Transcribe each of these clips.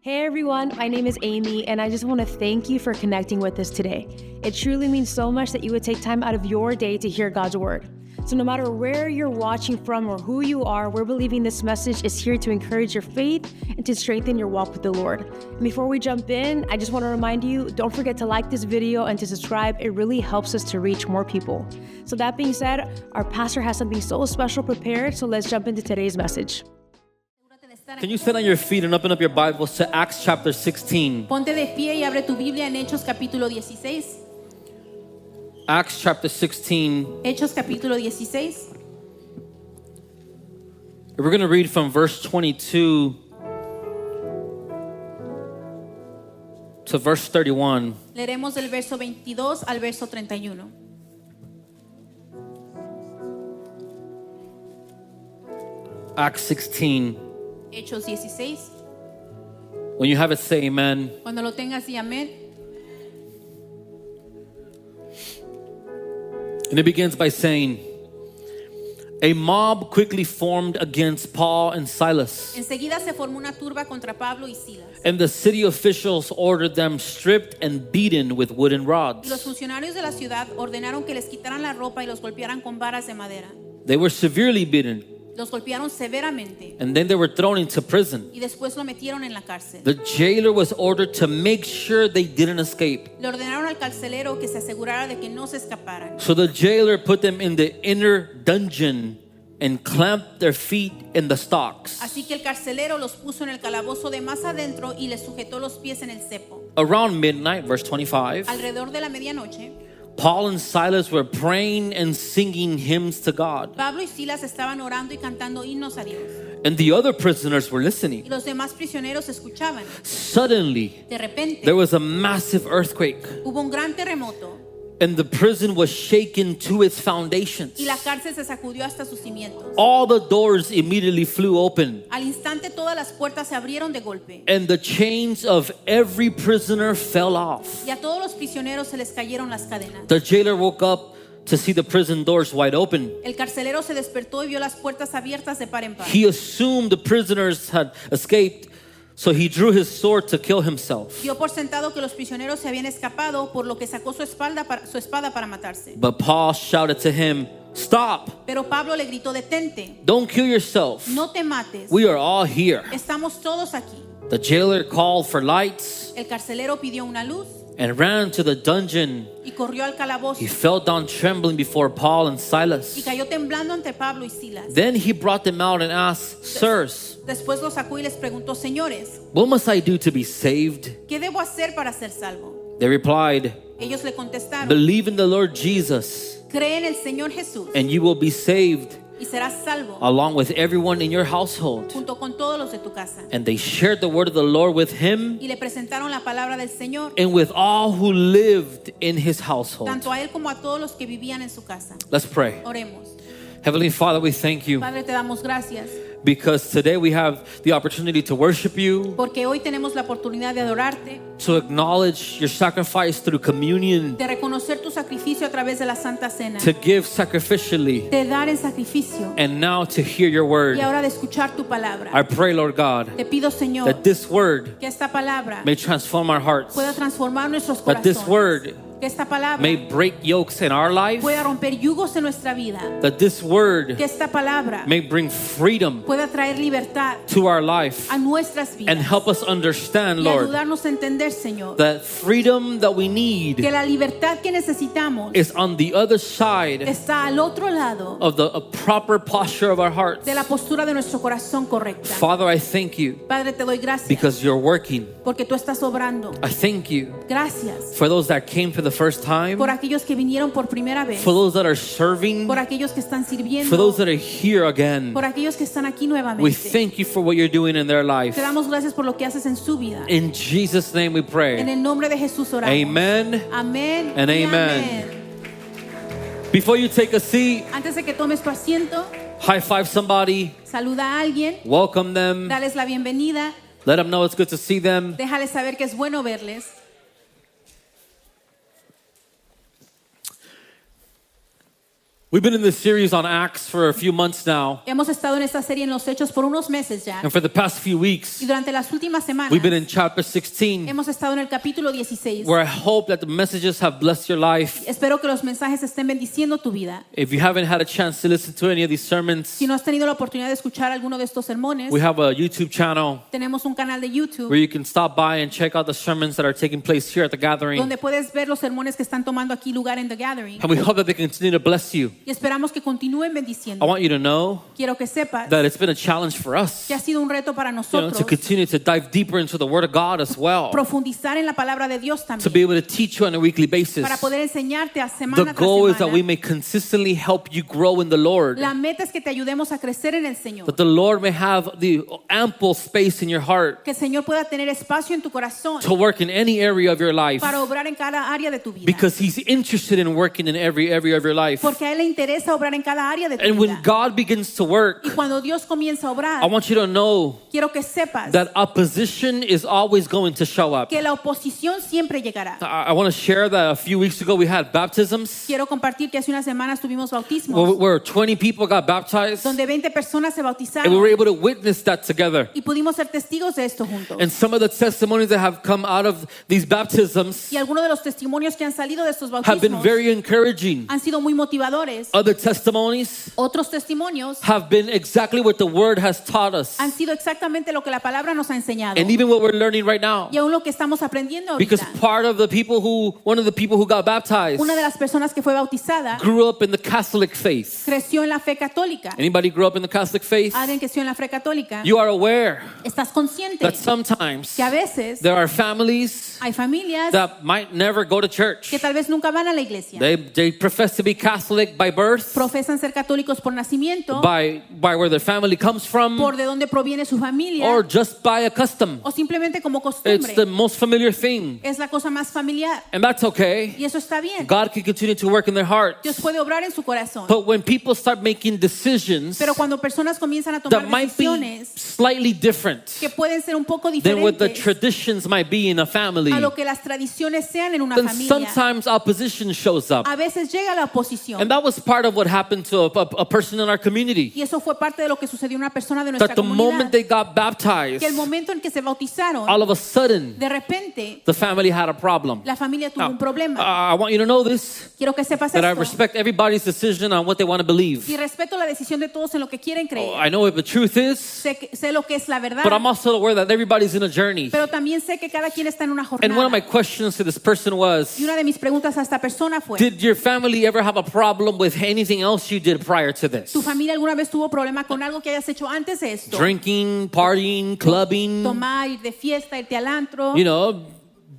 Hey everyone, my name is Amy, and I just want to thank you for connecting with us today. It truly means so much that you would take time out of your day to hear God's word. So no matter where you're watching from or who you are, we're believing this message is here to encourage your faith and to strengthen your walk with the Lord. And before we jump in, I just want to remind you, don't forget to like this video and to subscribe. It really helps us to reach more people. So that being said, our pastor has something so special prepared, so let's jump into today's message. Can you stand on your feet and open up your Bibles to Acts chapter 16? Ponte de pie y abre tu Biblia en Hechos capítulo 16. Acts chapter 16. Hechos capítulo 16. We're going to read from verse 22 to verse 31. Leeremos del verso 22 al verso 31. Acts 16. Hechos 16. When you have it, say amen. Cuando lo tengas, di amén. And it begins by saying, a mob quickly formed against Paul and Silas. Enseguida se formó una turba contra Pablo y Silas. And the city officials ordered them stripped and beaten with wooden Y rods. los funcionarios de la ciudad ordenaron que les quitaran la ropa y los golpearan con varas de madera. They were severely beaten, Los golpearon severamente and then they were thrown into prison. y después lo metieron en la cárcel. The jailer was ordered to make sure they didn't escape. Le ordenaron al carcelero que se asegurara de que no se escaparan. So the jailer put them in the inner dungeon and clamped their feet in the stocks. Así que el carcelero los puso en el calabozo de más adentro y les sujetó los pies en el cepo. Around midnight, verse 25, Alrededor de la medianoche, Paul and Silas were praying and singing hymns to God. Pablo y Silas estaban orando y cantando himnos a Dios. And the other prisoners were Y listening. los demás prisioneros escuchaban. Suddenly, De repente, there was a massive earthquake, hubo un gran terremoto and the prison was shaken to its foundations. y la cárcel se sacudió hasta sus cimientos. All the doors immediately flew open, Al instante todas las puertas se abrieron de golpe and the chains of every prisoner fell off. y a todos los prisioneros se les cayeron las cadenas. The jailer woke up to see the prison doors wide open. El carcelero se despertó y vio las puertas abiertas de par en par. He assumed the prisoners had escaped, so he drew his sword to kill himself. Dio por sentado que los prisioneros se habían escapado, por lo que sacó su espada para matarse. But Paul shouted to him, "Stop! Pero Pablo le gritó: detente, Don't kill yourself. no te mates, We are all here." estamos todos aquí. The jailer called for lights El carcelero pidió una luz and ran to the dungeon. y corrió al calabozo He fell down trembling before Paul and y Silas. cayó temblando ante Pablo y Silas. Then he brought them out and asked, "Sirs, Después los sacó y les preguntó: señores, what must I do to be saved?" ¿qué debo hacer para ser salvo? They replied, Ellos le contestaron: "Believe in the Lord Jesus, cree en el Señor Jesús and you will be saved, y serás salvo along with everyone in your household." junto con todos los de tu casa. And they shared the word of the Lord with him Y le presentaron la palabra del Señor and with all who lived in his household. tanto a él como a todos los que vivían en su casa. Let's pray. Oremos. Heavenly Father, we thank you Padre, te damos gracias because today we have the opportunity to worship you, porque hoy tenemos la oportunidad de adorarte, to acknowledge your sacrifice through communion, de reconocer tu sacrificio a través de la Santa Cena, to give sacrificially, de dar en sacrificio and now to hear your word. y ahora de escuchar tu palabra. I pray, Lord God, Te pido, Señor, that this word que esta palabra may transform our hearts, pueda transformar nuestros that this corazones, word que esta palabra may break yokes in our life, pueda romper yugos en nuestra vida, that this word que esta palabra may bring freedom pueda traer libertad to our life a nuestras vidas and help us understand, y Lord, ayudarnos a entender, Señor, that freedom that we need que la libertad que necesitamos is on the other side está al otro lado of the proper posture of our hearts. de la postura de nuestro corazón correcta. Father, I thank you Padre, te doy gracias because you're working. porque tú estás obrando. I thank you Gracias for those that came for the first time, por aquellos que vinieron por primera vez, for those that are serving, por aquellos que están sirviendo, for those that are here again. por aquellos que están aquí We nuevamente. thank you for what you're doing in their life. Te damos gracias por lo que haces en su vida. In Jesus' name we En pray. el nombre de Jesús oramos. Amen. Amén And y amen. amén. Before you take a seat, Antes de que tomes tu asiento, high five somebody, saluda a alguien, welcome them, dales la bienvenida, let them know it's good to see them. déjales saber que es bueno verles. We've been in this series on Acts for a few months now. Hemos estado en esta serie en los Hechos por unos meses ya. And for the past few weeks, Y durante las últimas semanas we've been in chapter 16, hemos estado en el capítulo 16. where I hope that the messages have blessed your life. Espero que los mensajes estén bendiciendo tu vida. If you haven't had a chance to listen to any of these sermons, Si no has tenido la oportunidad de escuchar alguno de estos sermones, we have a YouTube channel tenemos un canal de YouTube where you can stop by and check out the sermons that are taking place here at the gathering. donde puedes ver los sermones que están tomando aquí lugar en The Gathering. And we hope that they continue to bless you. Y esperamos que continúen I bendiciendo. want you to know Quiero que sepas that it's been a challenge for us, que ha sido un reto para to nosotros continue to dive deeper into the Word of God as well, profundizar en la palabra de Dios to be también, able to teach you on a weekly basis. para poder enseñarte a The semana goal tras is that we semana. may consistently help you grow in the Lord, La meta es que te ayudemos a crecer en el Señor. that the Lord may have the ample space in your heart Que el Señor pueda tener espacio en tu corazón to work in any area of your life, para obrar en cada área de tu vida. because He's interested in working in every area of your life. Porque a Él le interesa obrar en cada área de tu And vida. when God begins to work, Y cuando Dios comienza a obrar, I want you to know quiero que sepas that opposition is always going to show up. que la oposición siempre llegará. I want to share that a few weeks ago we had baptisms Quiero compartir que hace unas semanas tuvimos bautismos where 20 people got baptized, donde 20 personas se and we bautizaron were able to witness that together. y pudimos ser testigos de esto juntos. And some of the testimonies that have come out of these baptisms Y algunos de los testimonios que han salido de estos have been bautismos very encouraging. han sido muy motivadores. Other testimonies Otros testimonios have been exactly what the Word has taught us, han sido exactamente lo que la palabra nos ha enseñado. and even what we're learning right now. Y aún lo que estamos aprendiendo Because ahorita. one of the people who got baptized Una de las personas que fue bautizada grew up in the Catholic faith. creció en la fe católica. Anybody grew up in the Catholic faith? Alguien creció en la fe católica. You are aware Estás consciente that sometimes que a veces there are families hay familias that might never go to church. que tal vez nunca van a la iglesia. They profess to be Catholic by birth, Profesan ser católicos por nacimiento, by where their family comes from, por de dónde proviene su familia, or just by a custom. o simplemente como It's costumbre. the most familiar thing, Es la cosa más familiar. and that's okay. Y eso está bien. God can continue to work in their hearts. Dios puede obrar en su corazón. But when people start making decisions Pero cuando personas comienzan a tomar that might be decisiones slightly different que pueden ser un poco than what the diferentes traditions might be in a family, a lo que las tradiciones sean en una then familia, sometimes opposition shows up. a veces llega la oposición. And that was part of what happened to a person in our community. Y eso fue parte de lo que sucedió a una persona de nuestra That the moment comunidad. they got baptized, Que el momento en que se bautizaron, all of a sudden, de repente, the family had a problem. la familia tuvo Now, un problema. I want you to know this, Quiero que sepas that I esto. respect everybody's decision on what they want to believe. Y respeto la decisión de todos en lo que quieren creer. I know what the truth is, Sé lo que es la verdad, but I'm also aware that everybody's in a journey. pero también sé que cada quien está en una And one of my jornada. questions to this person was, Y una de mis preguntas a esta persona fue, did your family ever have a problem with anything else you did prior to this? ¿tu familia alguna vez tuvo problema con algo que hayas hecho antes de esto? Drinking, partying, clubbing, Tomar, ir de fiesta, irte al antro,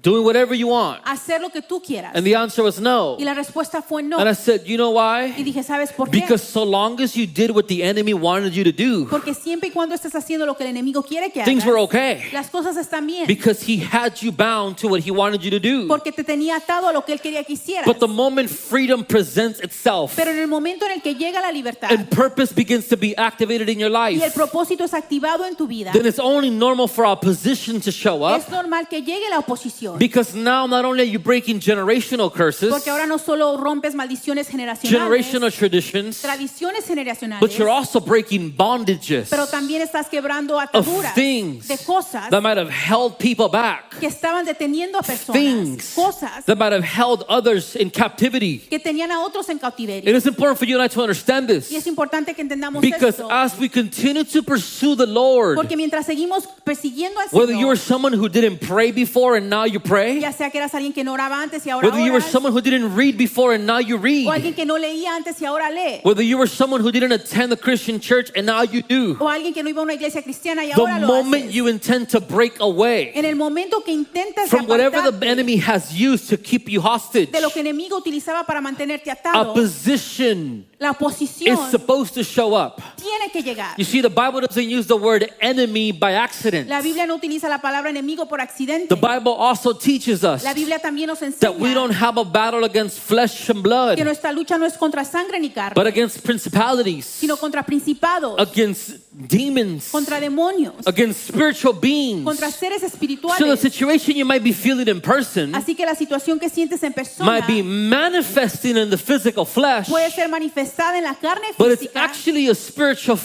doing whatever you want. hacer lo que tú quieras. And the answer was no. Y la respuesta fue no. And I said, you know Y why? dije, ¿sabes por qué? Because so long as you did what the enemy wanted you to do, Porque siempre y cuando estés haciendo lo que el enemigo quiere que things hagas, were okay. las cosas están bien. Because he had you bound to what he wanted you to do. Porque te tenía atado a lo que él quería que hicieras. But the moment freedom presents itself Pero en el momento en el que llega la libertad and purpose begins to be activated in your y el life, propósito es activado en tu vida, then it's only normal for opposition to show up. es normal que llegue la oposición. Because now not only are you breaking generational curses, Porque ahora no solo rompes maldiciones generational generacionales, traditions, tradiciones generacionales, but you're also breaking bondages pero también estás quebrando of ataduras things de cosas that might have held people back, que estaban deteniendo a personas, things cosas that might have held others in captivity. que tenían a otros en cautiverio. It is important for you and I to understand Y es this, importante que entendamos because esto, as we continue to pursue the Lord, porque mientras seguimos persiguiendo al whether you were Señor, someone who didn't pray before and now you pray, ya sea que eras alguien que no oraba antes y ahora whether you were oras, someone who didn't read before and now you o read, alguien que no leía antes y ahora lee, whether you were someone who didn't attend a Christian church and now you do, o alguien que no iba a una iglesia cristiana y the ahora lo moment haces. you intend to break away En el momento que intentas from whatever the apartarte enemy has used to keep you hostage, de lo que el enemigo utilizaba para mantenerte atado, opposition la is oposición supposed to show up. tiene que llegar. You see, the Bible doesn't use the word enemy by accident. La Biblia no utiliza la palabra enemigo por accidente. The Bible also teaches us La Biblia también nos that we don't enseña have a battle against flesh and blood, que nuestra lucha no es contra sangre ni carne, but against principalities, sino contra principados, against demons, contra demonios, against spiritual beings. contra seres So the espirituales. situation you might be feeling in person Así que la situación que sientes en persona might be manifesting in the physical flesh, puede ser manifestada en la carne but it's física, actually a spiritual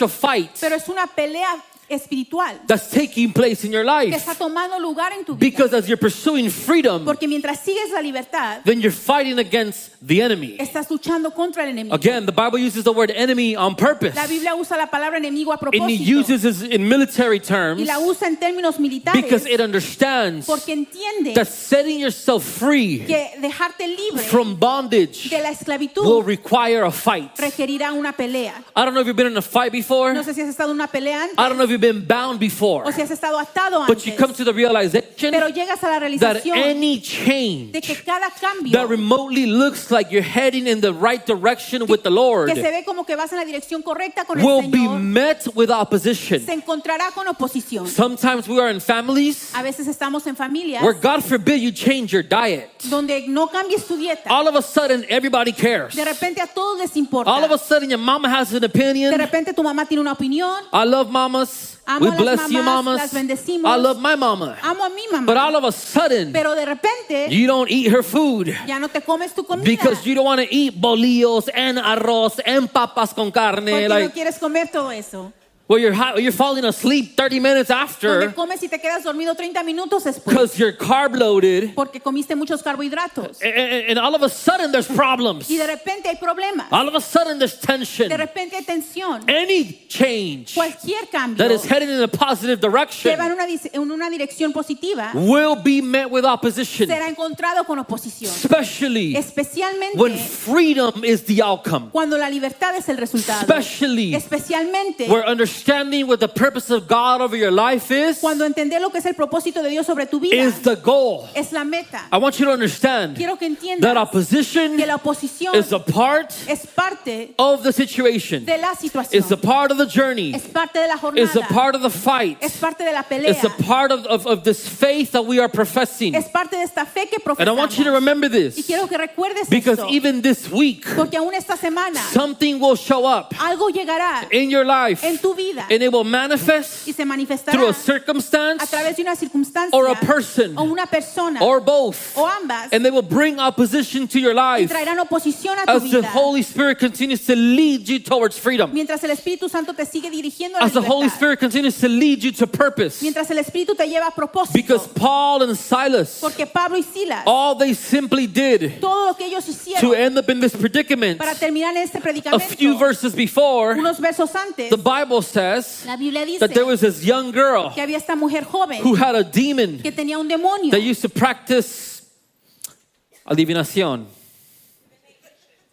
fight pero es una pelea espiritual that's taking place in your que life. está tomando lugar en tu vida. Because as you're pursuing freedom, Porque mientras sigues la libertad, then you're fighting against the enemy. estás luchando contra el enemigo. Again, the Bible uses the word enemy on purpose. La Biblia usa la palabra enemigo a And it propósito uses it in military terms y la usa en términos militares because it understands porque entiende that setting yourself free que dejarte libre from bondage de la will esclavitud require a fight. requerirá una pelea. I don't know if you've been in a fight before. No sé si has estado en una pelea antes I don't know if you've been bound before. o si has estado atado But you antes, come to the realization pero llegas a la that realización any de change que cada cambio that remotely looks like you're heading in the right direction with the Lord que se ve como que vas en la dirección correcta con el will be Señor met with opposition. se encontrará con oposición. Sometimes we are in families A veces estamos en familias where, God forbid, you change your diet. donde no cambies tu dieta. All of a sudden, everybody cares. De repente a todos les importa. All of a sudden, your mama has an De opinion. repente tu mamá tiene una opinión. I love mamas. Amo We a las bless you, mamás, mamas. las bendecimos. I love my mama. Amo a mi mamá. But all of a sudden, Pero de repente you don't eat her food ya no te comes tu comida. because you don't want to eat bolillos and arroz and papas con carne. Porque no Like, quieres comer todo eso. where you're falling asleep 30 minutes Donde after comes y te quedas dormido 30 minutos después. because you're carb loaded. Porque comiste muchos carbohidratos. And all of a sudden, there's problems. Y de repente hay problemas. All of a sudden, there's tension. De repente hay tensión. Any change Cualquier cambio that is headed in a positive que direction va en una dirección positiva will be met with opposition, será encontrado con oposición. especially Especialmente when freedom is the outcome, cuando la libertad es el resultado. especially Especialmente where understanding what the purpose of God over your life is cuando entender lo que es el propósito de Dios sobre tu vida is the goal. es la meta. I want you to understand Quiero que that entiendas opposition que la oposición is a part es parte of the situation, de la situación. it's a part of the journey, Es parte de la it's a jornada. part of the fight, Es parte de la pelea. it's a part of this faith that we are professing. Es parte de esta fe que And I want you to profesamos. remember Y this quiero que recuerdes because esto. even this week, Porque aún esta semana something will show up algo llegará in your life en tu vida and it will manifest y se manifestará through a a circumstance través de una circunstancia or a person o una persona or both, o ambas and they will bring opposition to your y life traerán oposición a tu as the vida. Holy Spirit continues to lead you towards freedom, Mientras el Espíritu Santo te sigue dirigiendo a la as the Holy libertad. Spirit continues to lead you to purpose. Mientras el Espíritu te lleva a propósito. Because Paul and Silas, Porque Pablo y Silas, all they simply did todo lo que ellos to hicieron end up in this predicament, para terminar en este a predicamento, few verses before, unos versos antes, the Bible says la Biblia dice that there was this young girl que había esta mujer joven who had a demon que tenía un demonio that used to practice adivinación.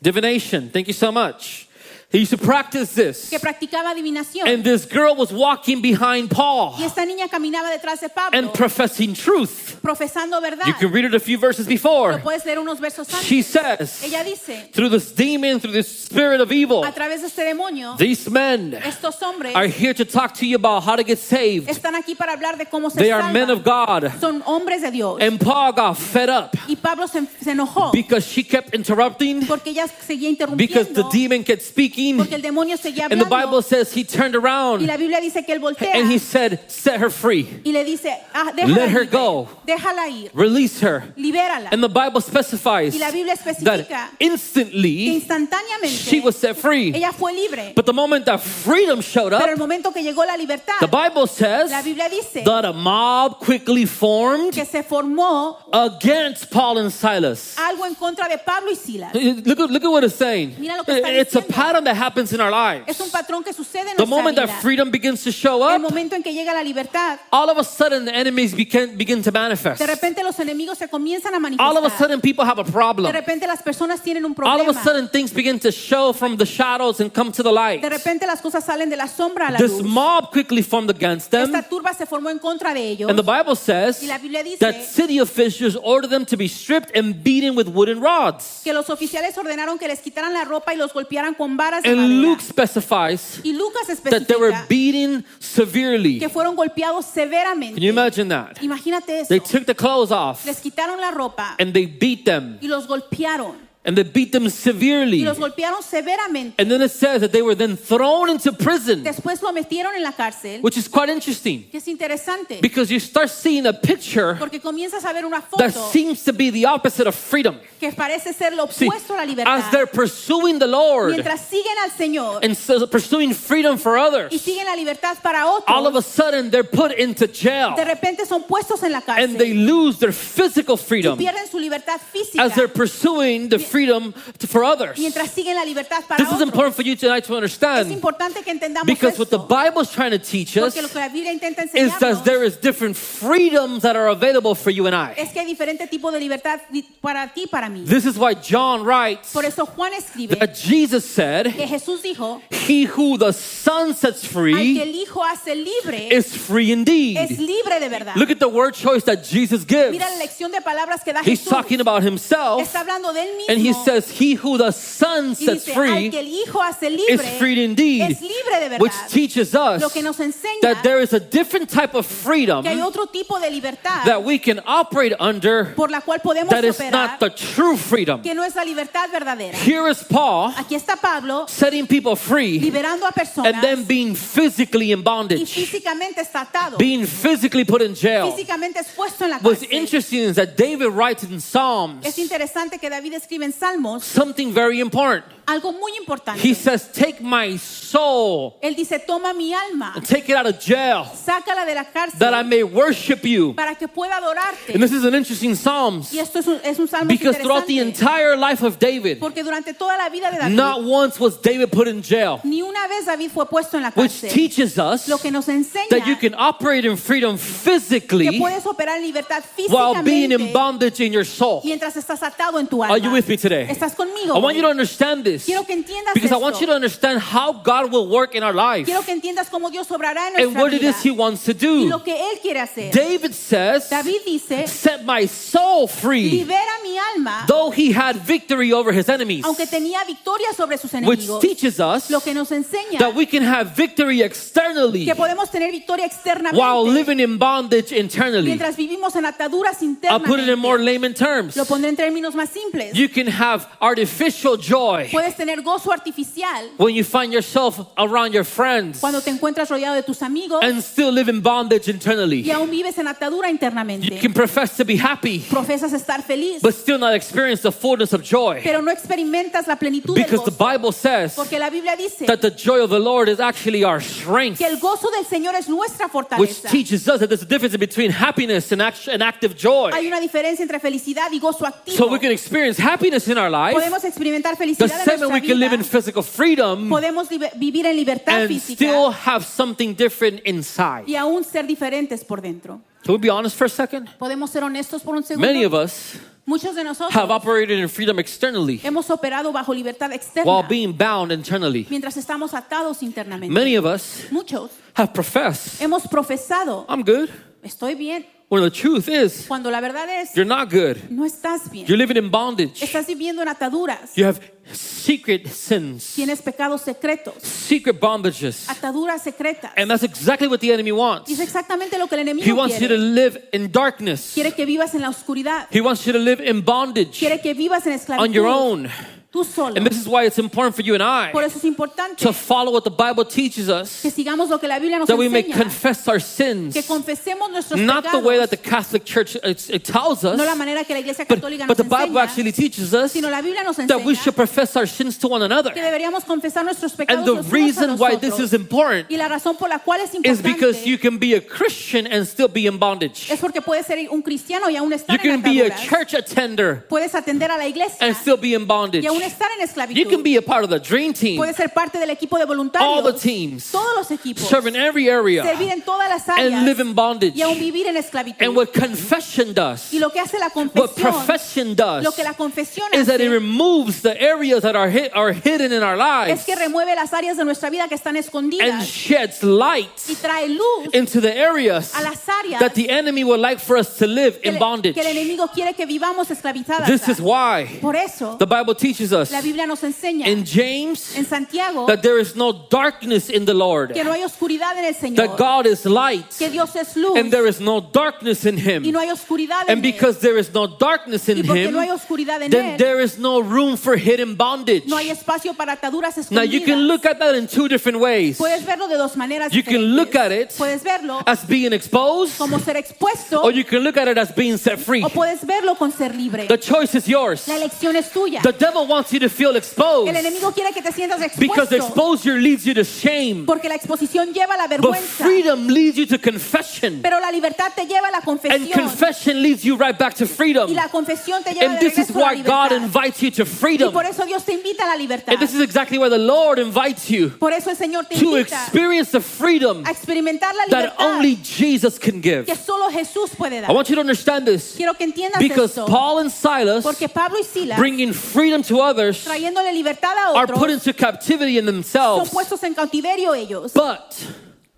Divination. Thank you so much. He used to practice this. que practicaba adivinación. And this girl was walking behind Paul Y esta niña caminaba detrás de Pablo, and professing truth. profesando verdad. You can read it a few verses Lo before. puedes leer unos versos antes. She says, Ella dice, through this demon, through this spirit of evil, a través de este demonio, these men estos hombres are here to talk to you about how to get saved. están aquí para hablar de cómo se They are men of salvan. God. Son hombres de Dios. And Paul got fed up Y Pablo se enojó because she kept interrupting, porque ella seguía because the interrumpiendo, demon kept speaking. porque el demonio seguía And the Bible hablando. says he turned Y around la Biblia dice que él voltea and he said, set her free, y le dice, Let déjala her ir, go. déjala ir, release her. libérala. And the Bible specifies Y la Biblia especifica that que instantly instantáneamente she was set free. ella fue libre. But the moment that freedom showed Pero up, el momento que llegó la libertad, the Bible says la Biblia dice that a mob quickly formed que se formó against Paul and Silas. algo en contra de Pablo y Silas. Look at what it's saying. Mira lo que está It's a diciendo. pattern that happens in our lives. Es un patrón que sucede en The nuestra moment that vida. freedom begins to show El up, momento en que llega la libertad, all of a sudden the enemies begin to manifest. de repente los enemigos se comienzan a All of a manifestar. sudden people have a De problem. repente las personas tienen un All of a problema. sudden things begin to show from the shadows and come to the light. De repente las cosas salen de la sombra a la This luz. mob quickly formed against them. Esta turba se formó en contra de ellos. And the Bible says Y la Biblia dice that city officials ordered them to be stripped and beaten with wooden rods. que los oficiales ordenaron que les quitaran la ropa y los golpearan con varas varas de And madera. Luke specifies Y Lucas that they were especifica beaten severely. que fueron golpeados severamente. Can you imagine that? Imagínate eso. They took the clothes off Les quitaron la ropa and they beat them. y los golpearon. And they beat them Y severely. los golpearon severamente. And then it says that they were then thrown into prison, Después lo metieron en la cárcel, which is quite interesting que es interesante, because you start seeing a picture porque comienzas a ver una that foto seems to be the opposite of freedom. que parece ser lo See, opuesto a la as libertad. they're pursuing the Lord Mientras siguen al Señor and so pursuing freedom for others, y siguen la libertad para all of a otros, sudden they're put into jail de repente son puestos en la and they cárcel lose their physical y freedom pierden su libertad física as they're pursuing the freedom for others. mientras siguen la libertad para This is important otros. for you tonight to Es understand, importante que entendamos because what the esto, Bible is trying to teach us porque lo que la Biblia intenta is that enseñarnos there is different freedoms that are available for you and I. es que hay diferentes tipos de libertad para ti y para mí. This is why John writes Por eso Juan escribe that Jesus said, que Jesús dijo, "He who the Son sets al que free el Hijo hace libre, is free es indeed." libre de verdad. Look at the word choice that Jesus gives. Mira la lección de palabras que da He's Jesús. talking about himself, Está hablando de él mismo. and he says, "He who the Son y sets dice, al free que el Hijo hace is libre, free indeed," es libre de verdad. which teaches us Lo que nos enseña that there is a different type of freedom que hay otro tipo de libertad that we can operate under por la cual podemos that is operar, not the true freedom. que no es la libertad verdadera. Here is Paul Aquí está Pablo setting people free liberando a personas and then being physically in y bondage, físicamente está atado, being physically put in jail. físicamente expuesto en la What's cárcel. interesting is that David writes in Psalms Es interesante que David escribe en Salmos something very important. algo muy importante. He says, "Take my soul Él dice, toma mi alma, and take it out of jail sácala de la cárcel that I may worship you." para que pueda adorarte. And this is an interesting Psalms Y esto es un salmo because throughout the interesante, entire life of David, porque durante toda la vida de David, not once was David put in jail, ni una vez David fue puesto en la which cárcel. teaches us Lo que nos enseña that you can operate in freedom que physically puedes operar en libertad while being in físicamente bondage in your soul. mientras estás atado en tu alma. Are you with me today? ¿Estás conmigo? I want you to understand this Quiero que entiendas because I esto. want you to understand how God will work in our life Quiero que entiendas cómo Dios obrará en and nuestra what it vida is He wants to y do. lo que Él quiere hacer. David says, David dice, "Set my soul free, libera mi alma, though he had victory over his enemies," aunque tenía victoria sobre sus which enemigos. teaches us Lo que nos enseña that we can have victory externally que podemos tener victoria externamente while living in bondage internally. mientras vivimos en ataduras I'll put it in more internamente. layman terms. Lo pondré en términos más simples. You can have artificial joy Puedes tener gozo artificial when you find yourself around your friends cuando te encuentras rodeado de tus amigos and still live in bondage internally. y aún vives en atadura You internamente. can profess to be happy Profesas estar feliz, but still not experience the fullness of joy, pero no experimentas la plenitud del because the gozo. Bible says Porque la Biblia dice that the joy of the Lord is actually our strength, que el gozo del Señor es nuestra which fortaleza. teaches us that there's a difference between happiness and active joy. Hay una diferencia entre felicidad y gozo activo. So we can experience happiness in our life Podemos experimentar the felicidad en same way we nuestra can live in vida. physical freedom Podemos vivir en libertad and física still have something different inside. y aún ser diferentes por dentro. Can we be honest for a second? Podemos ser honestos por un segundo. Many of us Muchos de nosotros have operated in freedom externally hemos operado bajo libertad externa while being bound internally. mientras estamos atados internamente. Many of us Muchos have professed, hemos profesado, "I'm good," estoy bien, when the truth is, cuando la verdad es, you're not good. no estás bien. You're living in bondage. Estás viviendo en ataduras. You have secret sins, Tienes pecados secretos, secret bondages. ataduras secretas. And that's exactly what the enemy wants. Y es exactamente lo que el He enemigo wants you to quiere. live in darkness. Quiere que vivas en la oscuridad. He wants you to live in bondage Quiere que vivas en on your esclavitud. own. Tú solo. And this is why it's important for you and I Por eso es importante to follow what the Bible teaches us, que sigamos lo que la Biblia nos that we may enseña. confess our sins, Que confesemos nuestros not the pecados. way that the Catholic Church it tells us, No la manera que la Iglesia but Católica nos the Bible enseña, actually teaches us sino la Biblia nos that we enseña should profess our sins to one another. que deberíamos confesar nuestros And pecados the los unos a reason los why otros. this is important Y la razón por la cual es is because you importante can be a Christian and still be in bondage. es porque puedes ser un cristiano y aún estar You en can be a ataduras. church attender Puedes atender a la iglesia and still be in bondage. y aún estar en You esclavitud. can be a part of the dream team, Puedes ser parte del equipo de all the voluntarios, teams, todos los equipos, serve in every area, servir en todas las and live áreas in bondage. y aún vivir en esclavitud. And what confession does, Y lo que hace la what confesión, profession does, lo que la confesión is that it hace removes the areas that are hidden in our lives es que remueve las áreas de nuestra vida que están and escondidas sheds light y trae luz into the areas a las áreas that the enemy would like for us to live in bondage. que el enemigo quiere que vivamos esclavizadas. This is why Por eso, the Bible teaches teaches us La Biblia nos enseña in James en Santiago that there is no darkness in the Lord, que no hay oscuridad en el Señor, that God is light, que Dios es luz and there is no darkness in him. y no hay oscuridad en And because there is no darkness él. in Y porque him, no hay oscuridad en then él, there is no room for hidden bondage. no hay espacio para ataduras Now you can escondidas. look at that in two different ways. Puedes verlo de dos maneras You can diferentes. look at it Puedes verlo as being exposed, como ser expuesto or you can look at it as being set free. o puedes verlo con ser libre. The choice is yours. La elección es tuya. The devil wants you to feel exposed El enemigo quiere que te sientas because expuesto exposure leads you to shame, porque la exposición lleva a la but vergüenza, freedom leads you to confession, pero la libertad te lleva a la and confesión confession leads you right back to freedom. y la confesión te lleva And de this is regreso a la why God libertad. invites you to Y freedom. por eso Dios te invita a la libertad. And this is exactly why the Lord invites you Por eso el Señor te to invita experience the freedom a experimentar la that libertad only Jesus can give. que solo Jesús puede I dar. want you to understand this Quiero que entiendas because esto, Paul and Silas, porque Pablo y Silas, bringing freedom to others, trayéndole libertad a are put otros, into captivity in son themselves. puestos en cautiverio ellos. But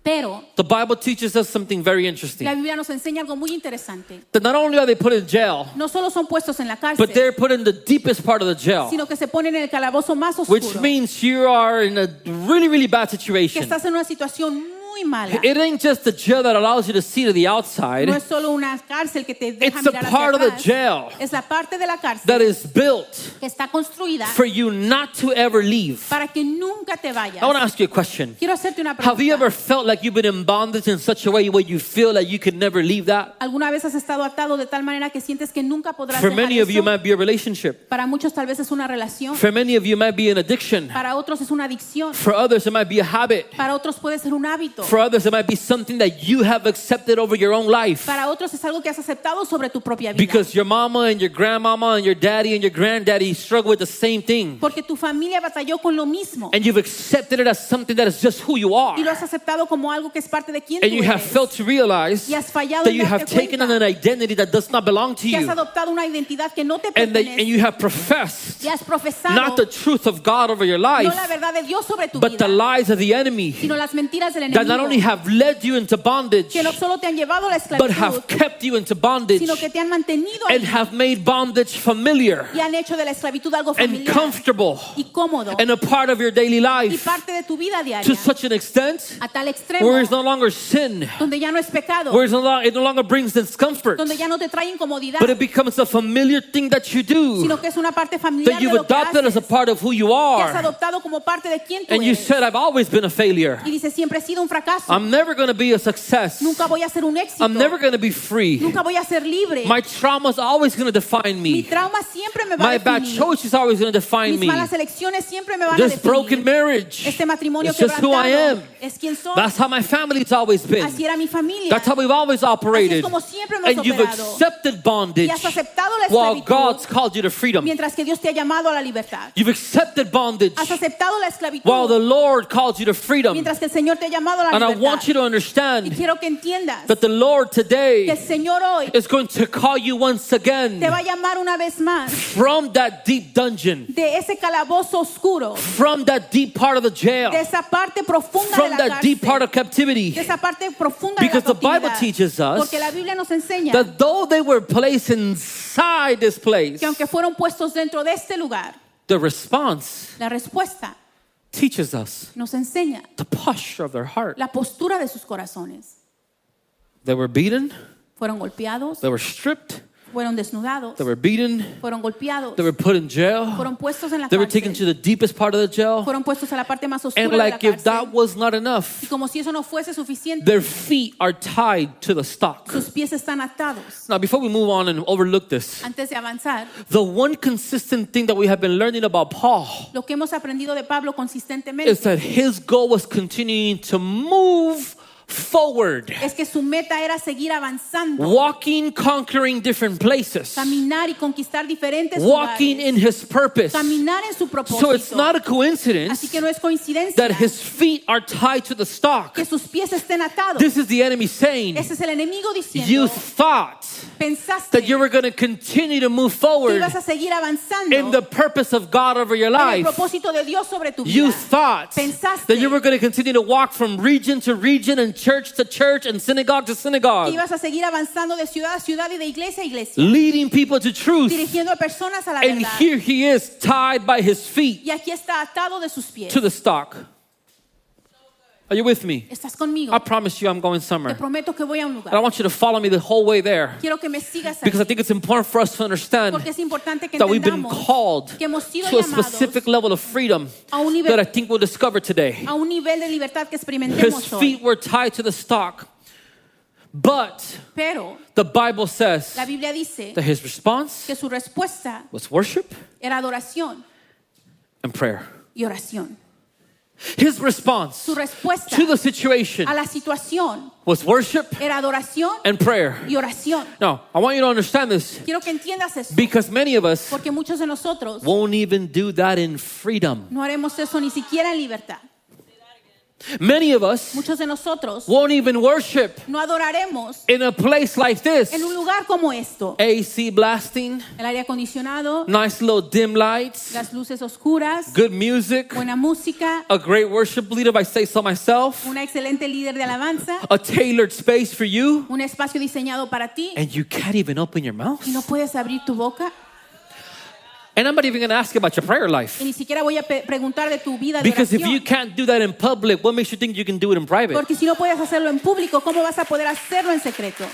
Pero the Bible teaches us something very la interesting. Biblia nos enseña algo muy interesante. That not only are they put in jail, No solo son puestos en la but cárcel, they're put in the deepest part of the jail, sino que se ponen en el calabozo más which oscuro, means you are in a really, really bad que situation. estás en una situación muy mala. It ain't just the jail that allows you to see to the outside. No es solo una cárcel que te deja It's a mirar part hacia of the atrás. jail Es la parte de la cárcel that is built que está construida for you not to ever leave. para que nunca te vayas. I want to ask you a question. Quiero hacerte una Have you pregunta. ever felt like you've been in bondage in such a way where you feel like you could never leave that? ¿Alguna vez has estado atado de tal manera que sientes que nunca podrás For dejar many of you, it eso? might be a relationship. Para muchos tal vez es una relación, For many of you, it might be an addiction. para otros es una adicción, For others, it might be a habit. para otros puede ser un hábito, For others, it might be something that you have accepted over your own life. para otros es algo que has aceptado sobre tu propia vida. Because your mama and your grandmama and your daddy and your granddaddy struggle with the same thing. Porque tu familia batalló con lo mismo And you've accepted it as something that is just who you are. y lo has aceptado como algo que es parte de quien And tú you have eres. failed to realize Y has fallado that en you have darte taken on cuenta an identity that does not belong to que has you. adoptado una identidad que no te And pertenece you have professed y has profesado not the truth of God over your life, no la verdad de Dios sobre tu but vida, the lies of the enemy sino las mentiras del that not only enemigo have led you into bondage, que no solo te han llevado a la but have esclavitud, kept you into bondage sino que te han mantenido and ahí have made bondage familiar y han hecho de la esclavitud algo and familiar comfortable y cómodo and a part of your daily y life parte de tu vida to diaria such an extent a tal extremo where it's no longer sin, donde ya no es pecado, where it no longer brings discomfort, donde ya no te trae incomodidad, but it becomes a familiar thing that you do, sino que es una parte familiar that de you've lo que adopted as a haces, part of who you que has are. adoptado como parte de quien tú And you eres. said, I've always been a failure. Y dices, siempre he sido un fracaso, I'm never going to be a success. nunca voy a ser un éxito, I'm never going to be free. nunca voy a ser libre, My trauma's always going to define mi me. trauma siempre me va My a bad definir, choices are always going to define mis me. malas elecciones siempre me van a This broken definir, marriage, este matrimonio it's just who I quebrantado am. es quien soy, That's how my family's always been. así era mi familia, That's how we've always así es operated. como siempre hemos And you've operado, accepted bondage y has aceptado la while esclavitud God's called you to freedom. mientras que Dios te ha llamado a la libertad, You've accepted bondage has aceptado la esclavitud while the Lord calls you to freedom. mientras que el Señor te ha llamado a la And I libertad. want you to Y understand quiero que entiendas that the Lord que el today Señor hoy is going to call you once te again va a llamar una vez más from that deep dungeon, de ese calabozo oscuro, from that deep part of the jail, de esa parte profunda de from la that deep part cárcel, of captivity. de esa parte profunda de la Because the Bible cautividad. teaches us Porque la Biblia nos enseña that though they were placed inside this place, que aunque fueron puestos dentro de este lugar, the response la respuesta teaches us nos enseña the posture of their heart. la postura de sus corazones. They were beaten, Fueron golpeados, they were stripped, fueron desnudados, they were beaten, fueron golpeados, they were put in jail, fueron puestos en la they were taken to cárcel, the deepest part of the jail. fueron puestos a la parte más oscura And de la like if that cárcel. was not enough, Y como si eso no fuese suficiente, their feet are tied to the stock. sus pies están atados. Now, before we move on and overlook this, Antes de avanzar, the one consistent thing that we have been learning about Paul lo que hemos aprendido de Pablo is consistentemente that his goal was continuing to move forward, es que su meta era seguir avanzando, walking, conquering different places, caminar y conquistar diferentes walking lugares, in his purpose. caminar en su propósito. So it's not a Así coincidence que no es coincidencia that his feet are tied to the stock. que sus pies estén atados. This is the enemy saying, Ese es el enemigo you diciendo, thought pensaste that you were going to continue to move que forward ibas a seguir avanzando in the purpose of God over your en el life. propósito de Dios sobre tu vida. You thought Pensaste that you were going to continue to walk from region to region and church to church and synagogue to que synagogue, ibas a seguir avanzando de ciudad a ciudad y de iglesia a iglesia, leading people to truth. dirigiendo a personas a la And verdad. here he is tied by his feet Y aquí está atado de sus pies. to the stock. Are you with me? Estás conmigo. I promise you I'm going Te somewhere. prometo que voy a un And I lugar. want you to follow me the whole way there. Quiero que me sigas Because I aquí. think it's important for us to understand Porque es importante que that we've been entendamos called que hemos sido to a llamados specific level of freedom a un nivel- that I think we'll discover today. a un nivel de libertad que His experimentemos hoy. feet were tied to the stock. But Pero the Bible says la Biblia dice that his response que su respuesta was worship era adoración and prayer. y oración. His response Su respuesta to the situation a la situación was worship era adoración and prayer. y oración. Now, I want you to understand this Quiero que entiendas eso, because many of us porque muchos de nosotros won't even do that in freedom. no haremos eso ni siquiera en libertad. Many of us Muchos de nosotros won't even worship no adoraremos in a place like this. en un lugar como esto. AC blasting, El aire acondicionado, nice little dim lights, las luces oscuras, good music, buena música, a great worship leader, if I say so myself, una excelente líder de alabanza, a tailored space for you, un espacio diseñado para ti and you can't even open your mouth. y no puedes abrir tu boca. And I'm not even going to ask you about your prayer life. Y ni siquiera voy a preguntar de tu vida de Because if you oración. can't do that in public, what makes you think you can do it in private? Porque si no puedes hacerlo en público, ¿cómo vas a poder hacerlo en secreto?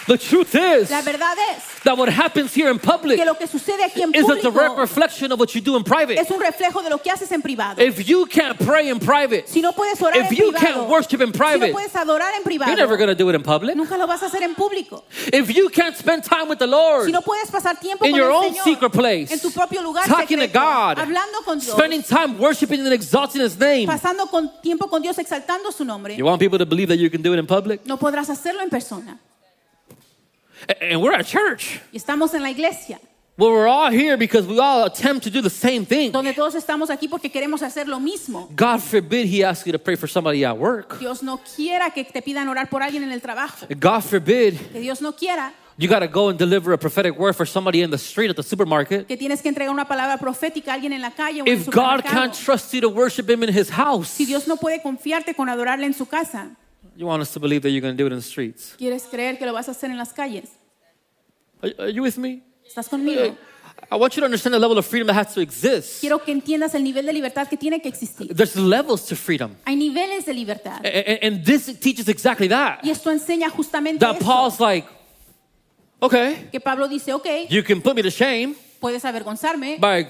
The truth is La verdad es that what happens here in public que lo que sucede aquí en is a direct público reflection of what you do in private. es un reflejo de lo que haces en privado. If you can't pray in private, Si no puedes orar if en you privado, can't worship in si private, no puedes adorar en privado, you're never going to do it in public. nunca lo vas a hacer en público. If you can't spend time with the Lord, Si no puedes pasar tiempo in con your el own Señor, secret place, en tu propio lugar talking to secreto, God, hablando con Dios, spending time worshiping and exalting His name, pasando tiempo con Dios, exaltando su nombre, you want people to believe that you can do it in public? no podrás hacerlo en persona. And we're at church, Y estamos en la iglesia, where we're all here because we all attempt to do the same thing. donde todos estamos aquí porque queremos hacer lo mismo. God forbid He asks you to pray for somebody at work. Dios no quiera que te pidan orar por alguien en el trabajo. God forbid Que Dios no quiera you got to go and deliver a prophetic word for somebody in the street at the supermarket. que tienes que entregar una palabra profética a alguien en la calle o en el If God supermercado. can't trust you to worship Him in His house, Si Dios no puede confiarte con adorarle en su casa, you want us to believe that you're going to do it in the streets. ¿quieres creer que lo vas a hacer en las calles? Are you with me? ¿Estás conmigo? I want you to understand the level of freedom that has to exist. Quiero que entiendas el nivel de libertad que tiene que existir. There's levels to freedom. Hay niveles de libertad. And this teaches exactly that. Y esto enseña justamente That eso. Paul's like, okay, Que Pablo dice, ok, you can put me to shame puedes avergonzarme by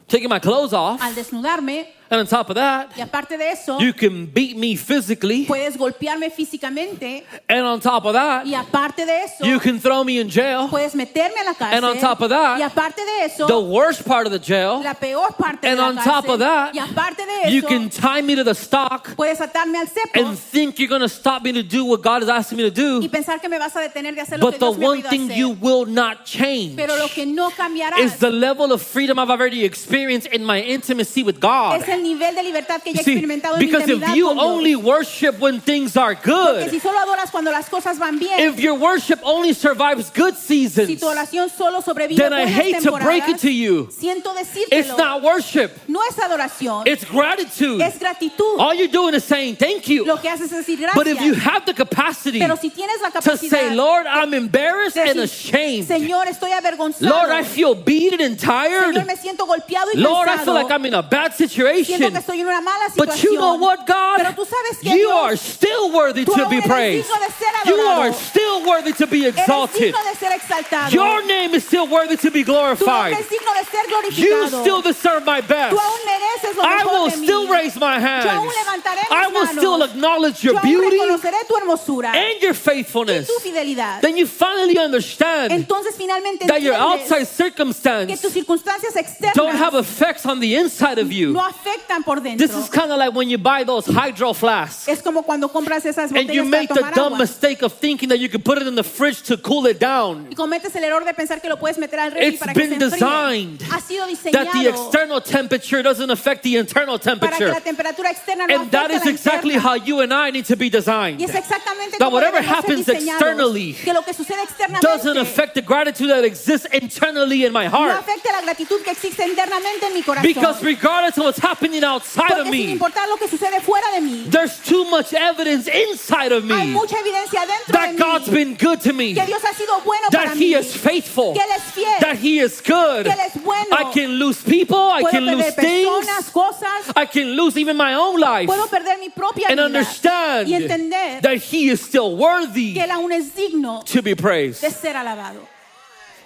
taking my clothes off. al desnudarme And on top of that, y aparte de eso, you can beat me physically. puedes golpearme físicamente And on top of that, y aparte de eso, you can throw me in jail. puedes meterme a la cárcel And on top of that, y aparte de eso, The worst part of the jail, la peor parte and de la on top of cárcel that, y aparte de you eso, can tie me to the stock puedes atarme al cepo and think you're going to stop me to do what God is asking me to y do. pensar que me vas a detener de hacer lo But que the Dios me ha one pedido thing hacer. you will not change Pero lo que no cambiará is the level of freedom I've already experienced in my intimacy with God. es el nivel de libertad que ya he See, experimentado en mi because if intimidad you con Dios. only worship when things are Porque si good, solo adoras cuando las cosas van bien, if your worship only survives good si seasons, tu oración solo sobrevive then I buenas hate to break it temporadas, to you. siento It's decírtelo, not worship, no es adoración, it's gratitude. es gratitud. All you're doing is saying thank you. Lo que haces es decir But if you gracias. have the capacity Pero si tienes la to capacidad say, Lord, I'm embarrassed de and decir, ashamed. Señor, estoy avergonzado. Lord, I feel beaten and Señor, tired. me siento golpeado y Lord, I cansado. feel like I'm in a bad Siento situation. que estoy en una mala situación. But you know what, God? Pero tú sabes que You Dios, are still worthy tú to aún be eres praised. digno de ser You adorado. are still worthy to be eres exalted. digno de ser exaltado. Your name is still worthy to be Tu nombre glorified. es digno de ser You glorificado. still deserve my best. Tú aún mereces lo I mejor will de mí. still raise my Yo hands. aún levantaré mis I will manos. still acknowledge Yo your aún beauty reconoceré tu hermosura and your y faithfulness. tu fidelidad. Then you finally understand Entonces finalmente that your entiendes outside que circumstance tus circunstancias externas don't have effects on the inside of you. no afectan afectan por This dentro. is kind of like when you buy those hydro flasks Es como cuando compras esas and you botellas make para the tomar dumb agua mistake of thinking that you can put it in the fridge to cool it down. y cometes el error de pensar que lo puedes meter al refri It's para que se been enfríe. designed Ha sido that the diseñado external temperature doesn't affect the internal para que temperature. la temperatura externa no And that afecte is la exactly interna. how you and I need to be designed. Y es exactamente That como whatever debemos ser happens diseñados, externally que lo que sucede doesn't externamente affect the gratitude that exists internally in my no heart. afecte la gratitud que existe internamente en mi corazón. Because regardless of what's happening outside of Porque sin me, importar lo que sucede fuera de mí, there's too much evidence inside of hay me mucha evidencia dentro de that mí God's been good to me, que Dios ha sido bueno para that mí, He is faithful, que Él es fiel, that He is good. que Él es bueno. I can lose people, I Puedo can lose perder personas, things, cosas, I can lose even my own life, puedo perder mi propia and vida understand y entender that He is still worthy que Él aún es digno to be praised. de ser alabado.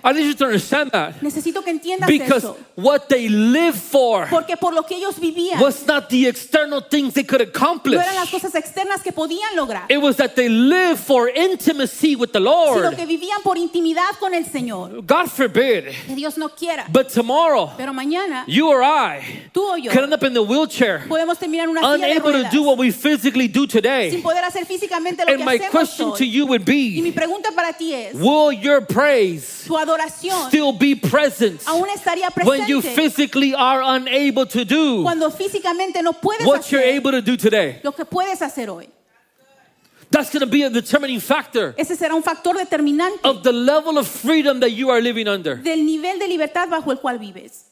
I need you to understand that. Necesito que entiendas Because eso, what they live for porque por lo que ellos vivían was not the external things they could no accomplish. eran las cosas externas que podían lograr, It was that they lived for intimacy with the sino Lord. que vivían por intimidad con el Señor. God forbid. Que Dios no quiera, But tomorrow, pero mañana you or I tú o yo could end up in the wheelchair, podemos terminar en una silla de unable to ruedas do what we physically do sin today. poder hacer físicamente lo And que my hacemos question to hoy. you would Y mi be, pregunta para ti es, will your praise ¿tu adoración still be present aún estaría when you presente physically are unable to do cuando físicamente no puedes what you're hacer able to do today? lo que puedes hacer hoy? That's going to be a determining factor Ese será un factor determinante of the level of freedom that you are living under. del nivel de libertad bajo el cual vives.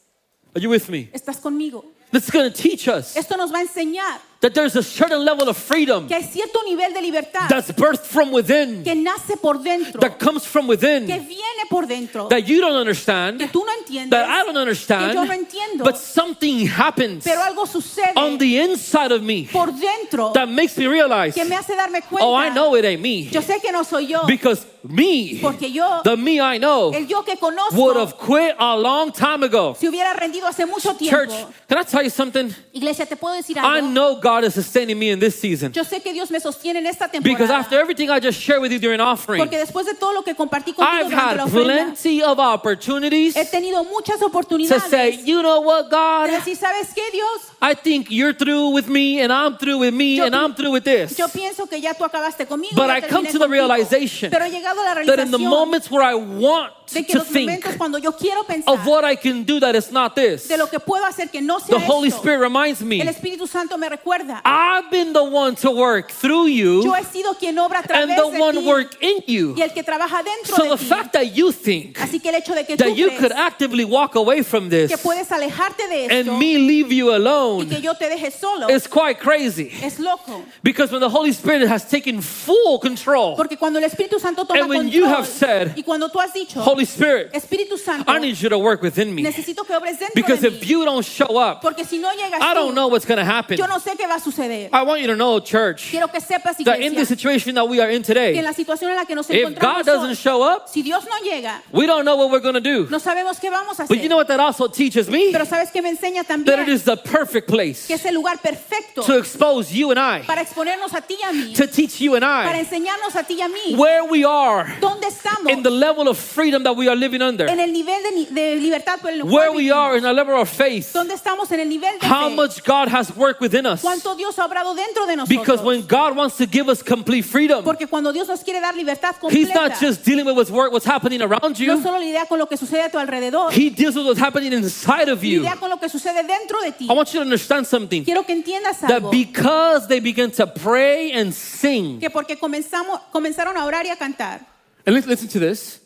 Are you with me? ¿Estás conmigo? This is going to teach us Esto nos va a enseñar that there's a certain level of freedom que hay cierto nivel de libertad that's birthed from within, que nace por dentro, that comes from que within, viene por dentro, that you don't understand, que tú no entiendes, that I don't que yo no understand, entiendo, but something happens pero algo sucede on the inside of me por dentro that makes me realize, que me hace darme cuenta. oh, I know it ain't me. Yo sé que no soy yo, Because me, porque yo, the me I know, el yo que conozco, would have quit a long time ago. se hubiera rendido hace mucho Church, tiempo. can I tell you something? Iglesia, te puedo decir I algo. know God is sustaining me in this season. Yo sé que Dios me sostiene en esta Because after temporada. everything I just shared with you during offering, Porque después de todo lo que compartí contigo I've durante la had ofrenda, plenty of opportunities he tenido muchas to oportunidades say, you know what, de God, decir, ¿sabes qué, Dios? I think you're through with me and I'm through with me Yo- and I'm through with this. Yo pienso que ya tú acabaste conmigo. But ya I come terminé to the contigo. realization Pero he llegado a la that in the realización moments where I want de que to los think momentos cuando yo quiero pensar of what I can do that is not this, de lo que puedo hacer que no sea the Holy esto, Spirit reminds me, el Espíritu Santo me recuerda. I've been the one to work through you Yo he sido quien obra a and través the de one ti work in you. y el que trabaja dentro So de the ti. fact that you think Así que el hecho de que that tú you crees could actively walk away from this que puedes alejarte de esto and me leave you y alone que yo te deje solo is quite crazy. es loco. Because when the Holy Spirit has taken full control, Porque cuando el Espíritu Santo toma and when control you have said, y cuando tú has dicho, Holy Spirit, Espíritu Santo, I need you to work within me. necesito que obres dentro Because de if mí. you don't show up, Porque si no llegas I tú, don't know what's going to happen. yo no sé qué va a suceder. I want you to know, church, Quiero que sepas, that in the iglesia, situation that we are in que en today, la situación en la que nos if God encontramos doesn't hoy, show up, si Dios no llega, we don't know what we're going to do. no sabemos qué vamos a But you hacer. know what that also teaches me? Pero sabes que me enseña That it también is the perfect place que es el lugar perfecto to expose you and I, para exponernos a ti y a mí, to teach you and para I enseñarnos a ti y a mí where we are dónde estamos in the level of freedom that we are living under, en el nivel de libertad por el where cual we are vivimos. in the level of faith, ¿Dónde estamos en el nivel de how fe? much God has worked within us. ¿Cuánto Dios ha obrado dentro de Because nosotros? when God wants to give us complete freedom, Porque cuando Dios nos quiere dar libertad He's completa, not just dealing with what's happening around no you. solo lidia con lo que sucede a tu alrededor, He deals with what's happening inside of you. lidia con lo que sucede dentro de ti. I want you to understand something. Quiero que entiendas That algo, because they began to pray and sing, que porque comenzaron a orar y a cantar, and listen to this,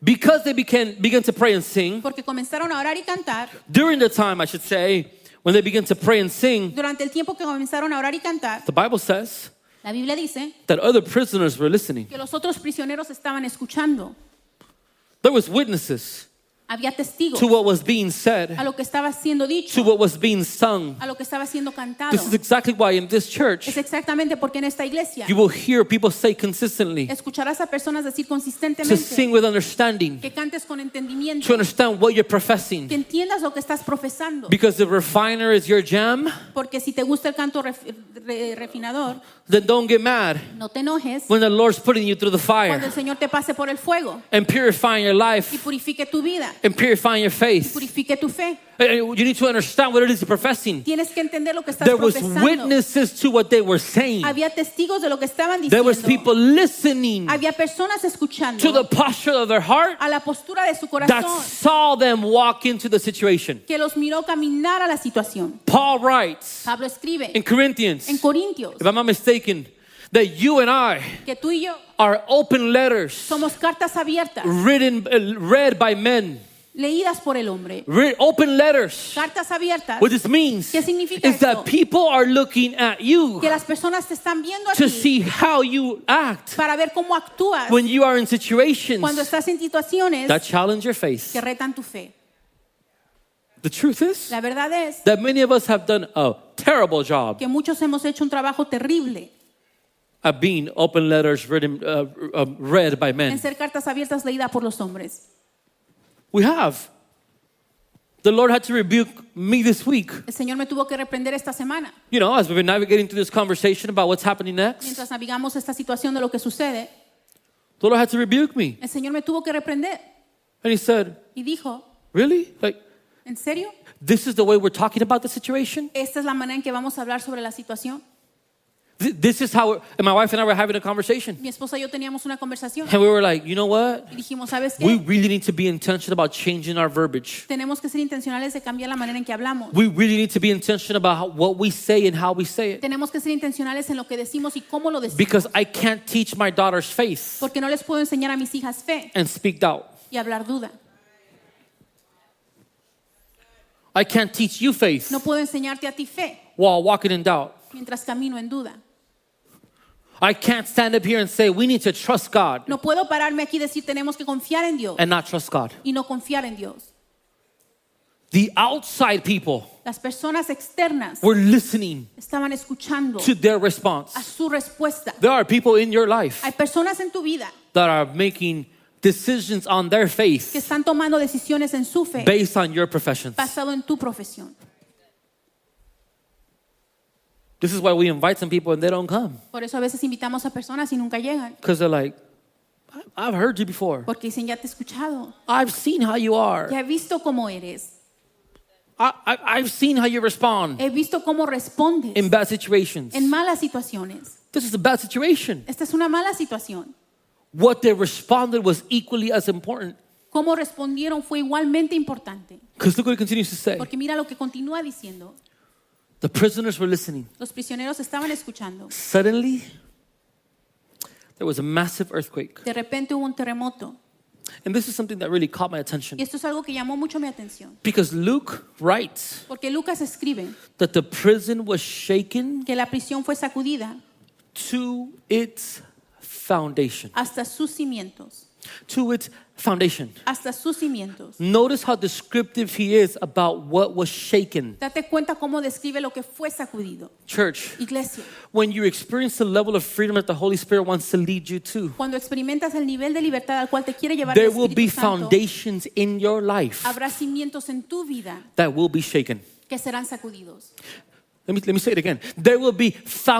because they began to pray and sing, porque comenzaron a orar y cantar, during the time, I should say, when they began to pray and sing, durante el tiempo que comenzaron a orar y cantar, the Bible says la Biblia dice that other prisoners were listening. que los otros prisioneros estaban escuchando. There was witnesses Había testigos to what was being said, a lo que estaba siendo to dicho, what was being sung. a lo que estaba siendo cantado. This is exactly why in this church, Es exactamente porque en esta iglesia you will hear people say consistently escucharás a personas decir to consistentemente sing with understanding, que cantes con entendimiento, to understand what you're que professing. entiendas lo que estás profesando. Because the refiner is your jam, Porque si te gusta el canto refinador, then don't get mad no te enojes when the Lord's putting you through the cuando fire el Señor te pase por el fuego and purifying your y life purifique tu vida. and purifying your faith. purifique tu fe. You need to understand what it is you're professing. Tienes que entender lo que estás There was profesando. witnesses to what they were saying. Había testigos de lo que estaban There diciendo. was people listening Había personas escuchando to the posture of their heart a la postura de su that corazón, saw them walk into the situation. que los miró caminar a la situación. Paul writes Pablo escribe in Corinthians, en Corintios if I'm not mistaken, that you and I que tú y yo are open letters somos cartas abiertas, read by men. leídas por el hombre. Open letters. Cartas abiertas. What this means ¿Qué significa is esto? that people are looking at you Que las personas te están viendo a to ti see how you act para ver cómo actúas when you are in situations cuando estás en situaciones that challenge your faith. que retan tu fe. The truth is La verdad es that many of us have done a terrible job que muchos hemos hecho un trabajo terrible at being open letters read by en men. ser cartas abiertas leídas por los hombres. We have. The Lord had to rebuke me this week. El Señor me tuvo que reprender esta semana. You know, as we've been navigating through this conversation about what's happening next, Mientras navegamos esta situación de lo que sucede, the Lord had to rebuke me. el Señor me tuvo que reprender And He said, y dijo, really? Like, ¿en serio? this is the way we're talking about the situation? ¿Esta es la manera en que vamos a hablar sobre la situación? This is how, and my wife and I were having a conversation. Mi esposa y yo teníamos una conversación And we were like, you know what? y dijimos, ¿sabes We qué? really need to be intentional about changing our verbiage. Tenemos que ser intencionales de cambiar la manera en que hablamos. We really need to be intentional about what we say and how we say it. Tenemos que ser intencionales en lo que decimos y cómo lo decimos. Because I can't teach my daughters faith Porque no les puedo enseñar a mis hijas fe and speak doubt. y hablar duda. I can't teach you faith No puedo enseñarte a ti fe while walking in doubt. mientras camino en duda. I can't stand up here and say we need to trust God No puedo pararme aquí y decir tenemos que confiar en Dios and not trust God. y no confiar en Dios. The outside people Las personas externas were listening estaban escuchando to their response. a su respuesta. There are people in your life Hay personas en tu vida that are making decisions on their que faith están tomando decisiones en su fe based on your professions. basado en tu profesión. This is why we invite some people and they don't come. Por eso a veces invitamos a personas y nunca llegan. Because they're like, I've heard you before. Porque dicen, ya te he escuchado. I've seen how you are. Ya he visto cómo eres. I've seen how you respond He visto cómo respondes in bad situations. en malas situaciones. This is a bad situation. Esta es una mala situación. What they responded was equally as important. Cómo respondieron fue igualmente importante. Because look what it continues to say. Porque mira lo que continúa diciendo. The prisoners were listening. Los prisioneros estaban escuchando. Suddenly, there was a massive earthquake. De repente hubo un terremoto. And this is something that really caught my attention. Y esto es algo que llamó mucho mi atención. Because Luke writes Porque Lucas escribe that the prison was shaken que la prisión fue sacudida to its foundation. hasta sus cimientos. To its foundation. Hasta sus cimientos. Notice how descriptive he is about what was shaken. Date cuenta cómo describe lo que fue sacudido. Church, Iglesia, when you experience the level of freedom that the Holy Spirit wants to lead you to, cuando experimentas el nivel de libertad al cual te quiere llevar there el will be Espíritu Santo, foundations in your life habrá cimientos en tu vida that will be shaken. que serán sacudidos. Let me say it again. There will be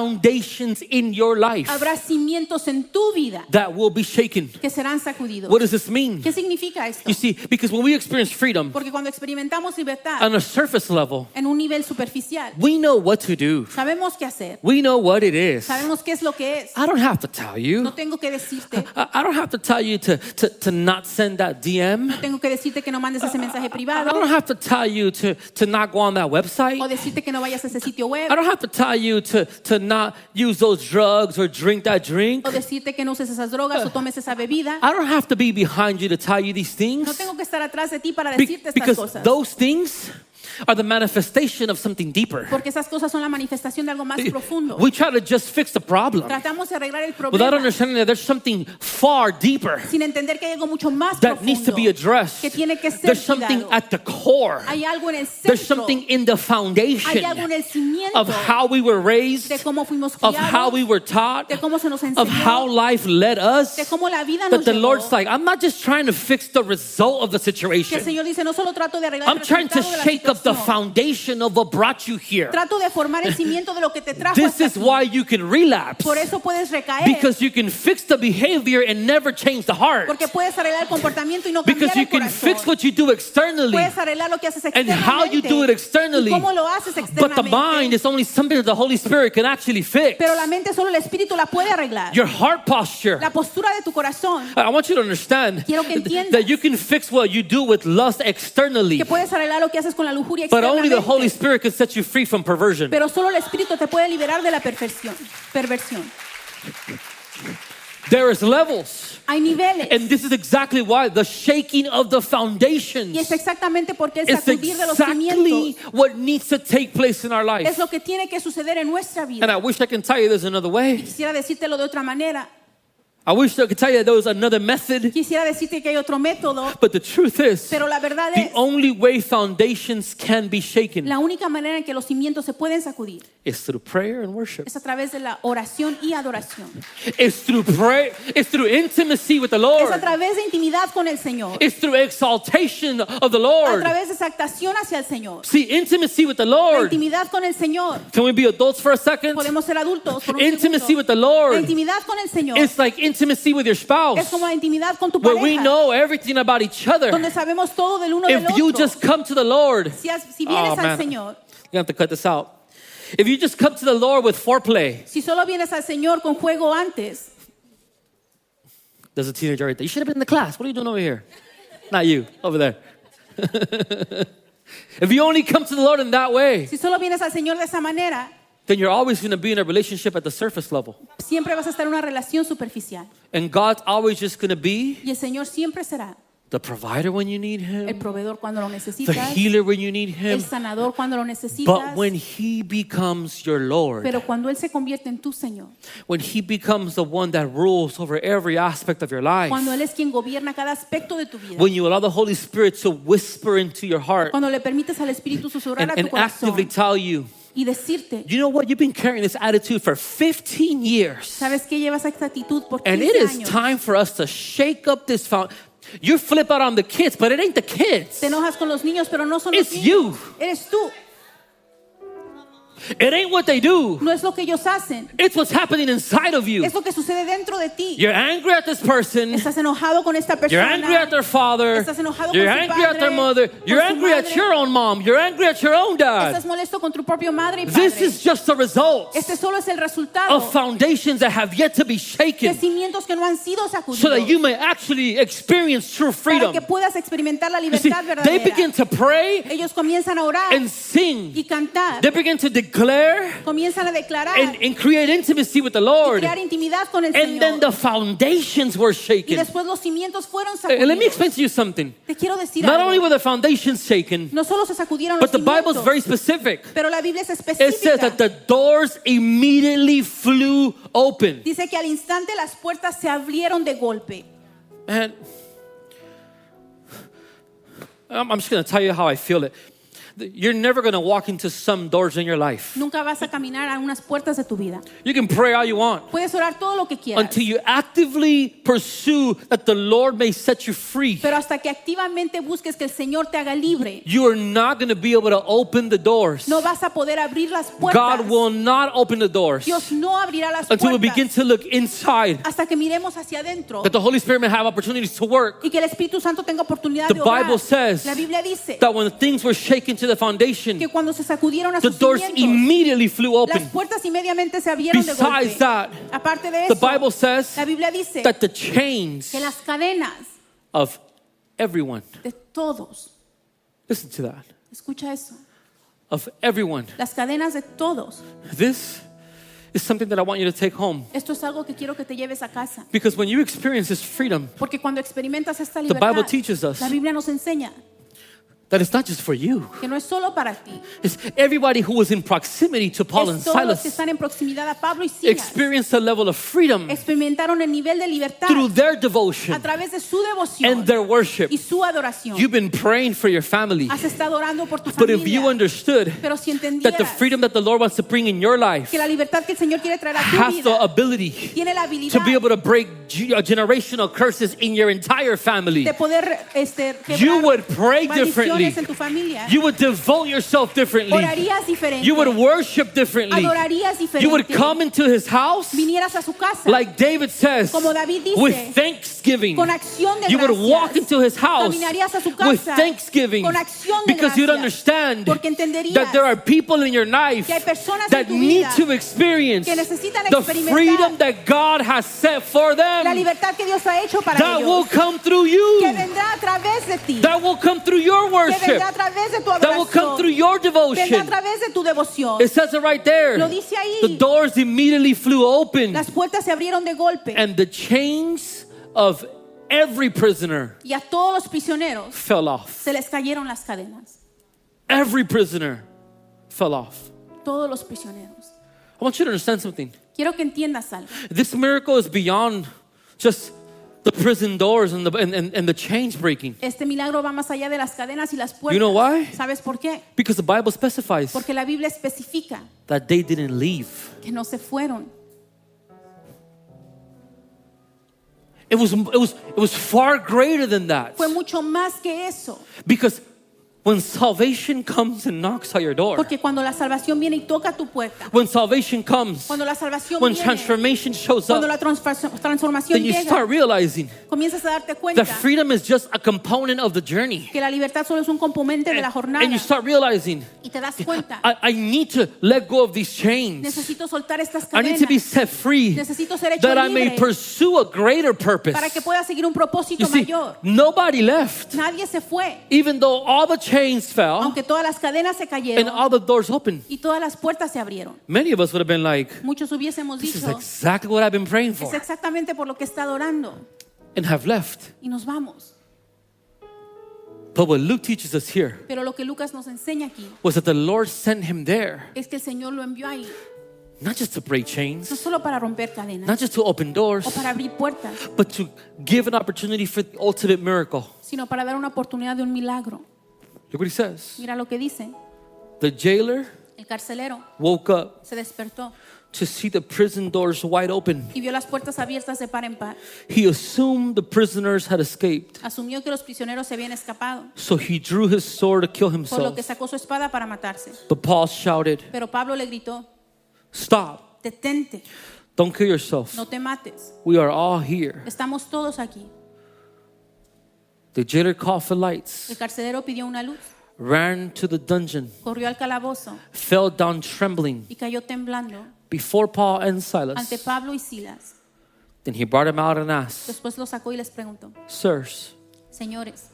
foundations in your life Habrá cimientos en tu vida that will be shaken. que serán sacudidos. What does this mean? ¿Qué significa esto? You see, because when we experience freedom Porque cuando experimentamos libertad on a surface level, en un nivel superficial, we know what to do. sabemos qué hacer, We know what it is. sabemos qué es lo que es. I don't have to tell you. No tengo que decirte, I don't have to tell you to not send that DM. tengo que decirte que no mandes ese mensaje I privado don't have to tell you to not go on that website. o decirte que no vayas a ese sitio web I don't have to tell you to not use those drugs or drink that drink. o decirte que no uses esas drogas o tomes esa bebida. I don't have to be behind you to tell you these No things. tengo que estar atrás de ti para decirte estas Because cosas. those things are the manifestation of something deeper. Porque esas cosas son la manifestación de algo más profundo. We try to just fix the problem Tratamos de arreglar el without problema understanding that there's something far deeper sin entender que hay algo mucho más that needs to be profundo. addressed. que tiene que ser There's something cuidado. at the core. Hay algo en el There's centro, something in the foundation hay algo en el cimiento of how we were raised, de cómo fuimos of how criados, we were taught, de cómo se nos of how enseñó, life led us. de cómo la vida That nos the llevó. Lord's like, I'm not just trying to fix the result of the Que el situation. Señor dice, no solo trato de arreglar I'm el trying to resultado de la shake up the the no. foundation of what brought you here. Trato de formar el cimiento de lo que te trajo This hasta is aquí. why you can relapse. Por eso puedes recaer. Because you can fix the behavior and never change the heart. Porque puedes arreglar el comportamiento y no Because cambiar you el can corazón. fix what you do externally Puedes arreglar lo que haces and how you do it externamente. externally. Y cómo lo haces But the mind externamente. is only something that the Holy Spirit can actually fix. Pero la mente solo el Espíritu la puede arreglar. Your heart posture. La postura de tu corazón. I want you to understand Quiero que entiendas. that you can fix what you do with lust externally, Que puedes arreglar lo que haces con la lujuria but only the externamente. Holy Spirit can set you free from perversion. Pero solo el Espíritu te puede liberar de la perversión. There is levels. Hay niveles. And this is exactly why the shaking of the foundations Y es exactamente porque el is sacudir de los exactly cimientos what needs to take place in our life. es lo que tiene que suceder en nuestra And vida. I wish I can tell you there's another way. Quisiera decírtelo de otra manera. I wish I could tell you there was another method. Quisiera decirte que hay otro método. But the truth is, Pero la verdad the es, only way foundations can be shaken la única manera en que los cimientos se pueden sacudir is through prayer and worship. es a través de la oración y adoración. It's through prayer. It's through intimacy with the Es Lord. a través de intimidad con el Señor. It's through exaltation of the A Lord. través de exaltación hacia el Señor. See, intimacy with the La Lord. intimidad con el Señor. Can we be adults for a second? Podemos ser adultos por un Intimacy segundo. with the La Lord. intimidad con el Señor It's like intimacy with your es spouse, como la intimidad con tu where we pareja, know everything about each other. donde sabemos todo del uno del If you otro. just come to the Lord, Si vienes Oh, al man. Señor, you have to cut this out. If you just come to the Lord with foreplay, si solo vienes al Señor con juego antes, there's a teenager right there. You should have been in the class. What are you doing over here? Not you, over there. If you only come to the Lord in that way, si solo vienes al Señor de esa manera, then you're always going to be in a relationship at the surface level. siempre vas a estar en una relación superficial. And God's always just going to be Y el Señor siempre será the provider when you need el Him, proveedor cuando lo the necesitas, healer when you need el Him. sanador cuando lo necesitas. But when He becomes your Lord, Pero cuando Él se convierte en tu Señor, when He becomes the one that rules over every aspect of your life, cuando Él es quien gobierna cada aspecto de tu vida, when you allow the Holy Spirit to whisper into your heart cuando le permites al Espíritu susurrar a tu and actively corazón tell you, y decirte, you know what, you've been carrying this attitude for 15 years. ¿sabes qué? Llevas esta actitud por And 15 it is años. time for us to shake up this fountain. You flip out on the kids, but it ain't the kids. Te enojas con los niños, pero no son It's los niños. you. Eres tú. It ain't what they do. No es lo que ellos hacen. It's what's happening inside of you. Es lo que sucede dentro de ti. You're angry at this person. Estás enojado con esta You're persona. angry at their father. Estás enojado You're con su angry at their padre, mother. con You're su angry at madre. your own mom. You're angry at your own dad. Estás molesto con tu propio madre y This padre. is just the result Este solo es el resultado of foundations that have yet to be de shaken cimientos que no han sido sacudidos so that you may actually experience true para freedom. que puedas experimentar la You see, libertad they verdadera. begin to pray Ellos comienzan a orar and sing. y cantar. They begin to declare Comienzan a declarar and create intimacy with the y Lord. crear intimidad con el And then Señor. the foundations were Y shaken. después los cimientos fueron And let me explain sacudidos. to you something. Te quiero decir Not algo. only were the foundations shaken, No solo se sacudieron but los the Bible is cimientos, very specific. pero la Biblia es It says específica. that the doors immediately flew open. Dice que al instante las puertas se abrieron de golpe. Man, I'm just going to tell you how I feel it. You're never going to walk into some doors in your life. Nunca vas a caminar a unas puertas de tu vida. You can pray all you want Puedes orar todo lo que quieras, until you actively pursue that the Lord may set you free. pero hasta que activamente busques que el Señor te haga libre, You are not going to be able to open the doors. no vas a poder abrir las puertas. God will not open the doors Dios no abrirá las until we begin puertas to look inside, hasta que miremos hacia adentro that the Holy Spirit may have opportunities to work. y que el Espíritu Santo tenga oportunidad The de orar. Bible says La Biblia dice that when things were shaken to the foundation, que cuando se sacudieron a the sus doors cimientos, immediately flew las open. puertas inmediatamente se abrieron de Besides golpe. that, Aparte de the eso, Bible says la Biblia dice that the chains que las cadenas of everyone, de todos, listen to that, escucha eso, of everyone. las cadenas de todos. This is something that I want you to take home. Esto es algo que quiero que te lleves a casa. Because when you experience this freedom, Porque cuando experimentas esta the Bible libertad, teaches us la Biblia nos enseña that it's not just for you. que no es solo para ti. It's everybody who was in proximity to Paul and Es todos los que Silas están en proximidad a Pablo y Silas. experienced a level of freedom Experimentaron el nivel de libertad through their a devotion través de su devoción and their worship. y su adoración. You've been praying for your family. Has estado orando por tu But if you familia. understood Pero si that the entendieras freedom that the Lord wants to bring in your life que la libertad que el Señor quiere traer a tu has the vida ability tiene la to habilidad be able to break generational curses in your entire family, de poder you quebrar would pray maldiciones differently. en tu familia, You would devote yourself differently. orarías diferente, You would worship differently. adorarías diferente, You would come into his house, vinieras a su casa, like David says, como David dice, with thanksgiving. con acción de You would gracias. walk into his house Caminarías a su with casa thanksgiving, con acción de because you'd gracias, understand porque entenderías that there are people in your life que hay personas that en tu need vida to experience que necesitan the experimentar freedom that God has set for la them. libertad que Dios ha hecho para That will ellos, come through que you. vendrá a través de ti, That will come through your que worship. vendrá a través de tu That will come adoración, through your vendrá a devotion. través de tu devoción. It says it right there. Lo dice ahí. The doors immediately flew open, Las puertas se abrieron de golpe and the chains of every prisoner y a todos los prisioneros fell off. se les cayeron las cadenas. Every prisoner fell off. Todos los prisioneros. I want you to understand something. Quiero que entiendas algo. This miracle is beyond just the prison doors and the chains breaking. Este milagro va más allá de las cadenas y las puertas. You know why? ¿Sabes por qué? Because the Bible specifies Porque la Biblia especifica that they didn't leave. que no se fueron. It was far greater than that. Fue mucho más que eso. Because when salvation comes and knocks at your door, Porque cuando la salvación viene y toca tu puerta, when salvation comes, cuando la salvación when viene, transformation shows cuando up, la transformación then you llega, start realizing comienzas a darte cuenta that freedom is just a component of the journey. que la libertad solo es un componente de la jornada. And you start realizing, Y te das cuenta, I need to let go of these chains. necesito soltar estas I need cadenas, to be set free necesito ser hecho that I may libre pursue a greater purpose. para que pueda seguir un propósito You see, mayor. nobody left, Nadie se fue, even though all the chains fell aunque todas las cadenas se and cayeron all the doors opened. y todas las puertas se abrieron. Many of us would have been like, Muchos hubiésemos this is dicho, exactly what I've been praying es for, exactamente por lo que está adorando, and have left. y nos vamos. But what Luke teaches us here Pero lo que Lucas nos enseña aquí was that the Lord sent him there, es que el Señor lo envió ahí, not just to break no chains, solo para romper cadenas not just to open doors, o para abrir puertas, but to give an opportunity for the ultimate miracle. sino para dar una oportunidad de un milagro. Look what he says. Mira lo que dice. The jailer El carcelero woke up se despertó to see the prison doors wide open. y vio las puertas abiertas de par en par. He assumed the prisoners had escaped, Asumió que los prisioneros se habían escapado, so he drew his sword to kill por lo himself. que sacó su espada para matarse. But Paul shouted, Pero Pablo le gritó, "Stop, detente, don't kill yourself. no te mates. We are all here." Estamos todos aquí. The jailer called for lights, El carcelero pidió una luz, ran to the dungeon, corrió al calabozo fell down trembling y cayó temblando before Paul and ante Silas. Pablo y Silas. Then he brought him out and asked, Después los sacó y les preguntó, "Sirs, señores,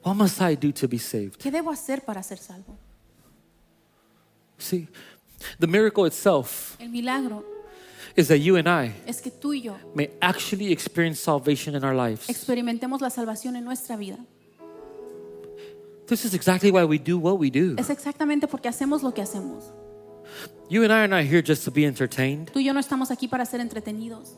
what must I do to be saved?" ¿qué debo hacer para ser salvo? See, the miracle itself El milagro is that you and I es que tú y yo may actually experience salvation in our lives. experimentemos la salvación en nuestra vida. This is exactly why we do what we do. Es exactamente porque hacemos lo que hacemos. You and I are not here just to be entertained. Tú y yo no estamos aquí para ser entretenidos.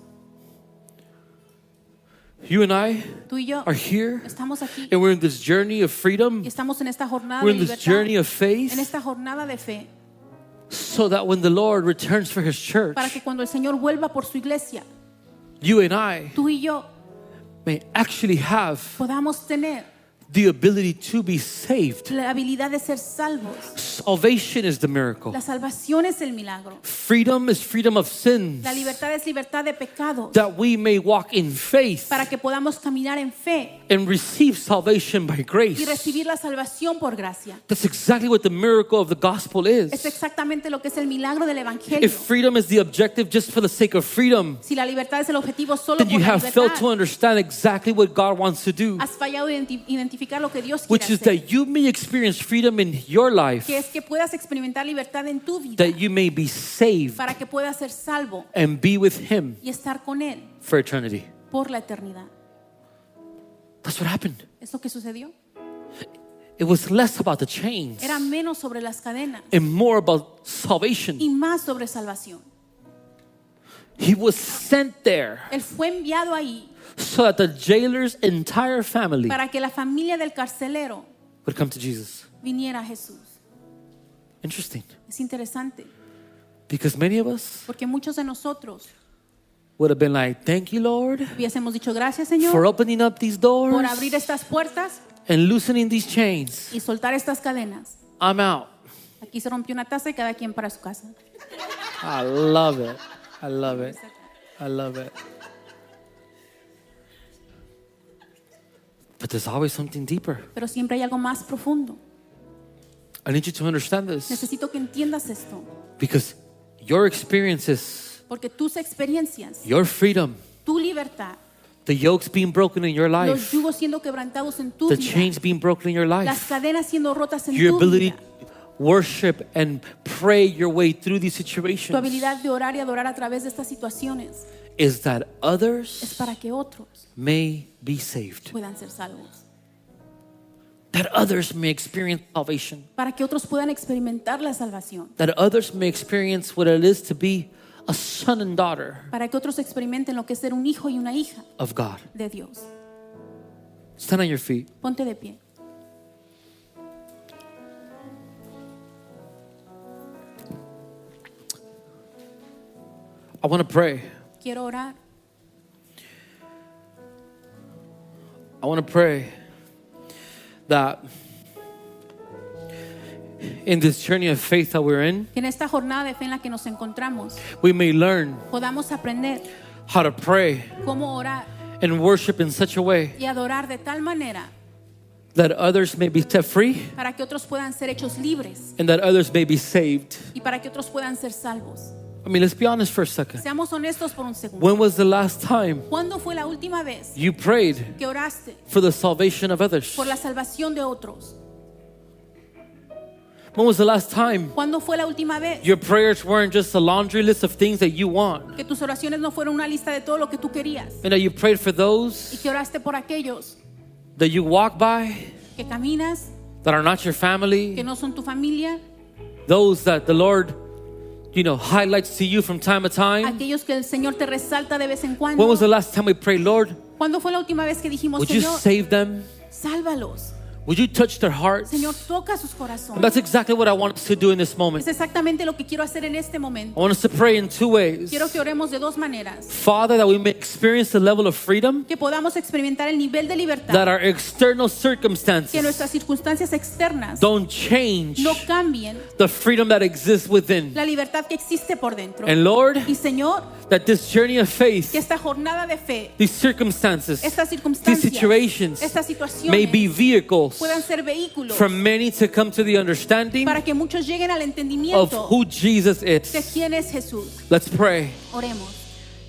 You and I Tú y yo are here estamos aquí and we're in this journey of freedom. y estamos en esta jornada We're de in this libertad, journey of en faith esta jornada de fe, so that when the Lord returns for his church, para que cuando el Señor vuelva por su iglesia, you and I tú y yo may actually have podamos tener the ability to be saved. la habilidad de ser salvos. Salvation is the miracle. La salvación es el milagro. Freedom is freedom of sins, La libertad es libertad de pecados, that we may walk in faith para que podamos caminar en fe and receive salvation by y grace. recibir la salvación por gracia. That's exactly what the miracle of the gospel is. Es exactamente lo que es el milagro del evangelio. If freedom is the objective just for the sake of freedom, Si la libertad es el objetivo solo then por you la have failed to libertad, understand exactly what God wants to do, has fallado en identificar lo que Dios quiere which is hacer, that you may experience freedom in your life, que es que puedas experimentar libertad en tu vida that you may be saved para que puedas ser salvo and be with Him y estar con Él for eternity. por la eternidad. That's what happened. ¿Es lo que sucedió? It was less about the chains Era menos sobre las cadenas and more about salvation. y más sobre salvación. He was sent there Él fue enviado ahí so that the jailer's entire family para que la familia del carcelero would come to Jesus. viniera a Jesús. Interesting. Es interesante Because many of us porque muchos de nosotros would have been like, "Thank you, Lord, hubiésemos dicho gracias, for Señor, opening up these doors. por abrir estas puertas. and loosening these chains, y soltar estas cadenas. I'm out. Aquí se rompió una taza y cada quien para su casa. I love it. I love it. I love it. But there's always something deeper. Pero siempre hay algo más profundo. I need you to understand this Necesito que entiendas esto, because your experiences, porque tus experiencias, your freedom, tu libertad, the yokes being broken in your los life, yugos siendo quebrantados en tu the vida, chains being broken in your las life, cadenas siendo rotas en your tu ability vida, to worship and pray your way through these tu situations habilidad de orar y adorar a través de estas situaciones is that es others para que otros may be saved, puedan ser salvos, that others may experience salvation, para que otros puedan experimentar la salvación, that others may experience what it is to be a son and daughter para que otros experimenten lo que es ser un hijo y una hija of God. de Dios. Stand on your feet. Ponte de pie. I want to pray. Quiero orar. I want to pray that in this journey of faith that we're in, Que en esta jornada de fe en la que nos encontramos we may learn podamos aprender how to pray cómo orar and worship in such a way y adorar de tal manera that others may be set free para que otros puedan ser hechos libres and that others may be saved. y para que otros puedan ser salvos. I mean, let's be honest for a second. Seamos honestos por un segundo. When was the last time ¿Cuándo fue la última vez you prayed que oraste for the salvation of others? por la salvación de otros? When was the last time ¿Cuándo fue la última vez your prayers weren't just a laundry list of things that you want, que tus oraciones no fueron una lista de todo lo que tú querías and that you prayed for y those que oraste por aquellos that you walk by, que caminas, that are not your family, que no son tu familia, those that the Lord, highlights to you from time to time? aquellos que el Señor te resalta de vez en When cuando? was the last time we prayed, Lord, ¿Cuándo fue la última vez que dijimos, would you Señor, save them? sálvalos? Would you touch their hearts? Señor, toca sus And corazones. that's exactly what I want us to do in this moment. Es exactamente lo que quiero hacer en este I momento. want us to pray in two ways. Quiero que oremos de dos maneras. Father, that we may experience the level of freedom Que podamos experimentar el nivel de that libertad. our external Que circumstances nuestras circunstancias externas don't change no cambien the freedom that exists within. la libertad que existe por dentro. And Lord, Y Señor, that this journey of faith, que esta jornada de fe, these circumstances, estas these circunstancias, situations estas may be situaciones vehicles puedan ser vehículos for many to come to the understanding para que muchos lleguen al of entendimiento who Jesus de is. quién es Jesús. Let's pray. Oremos.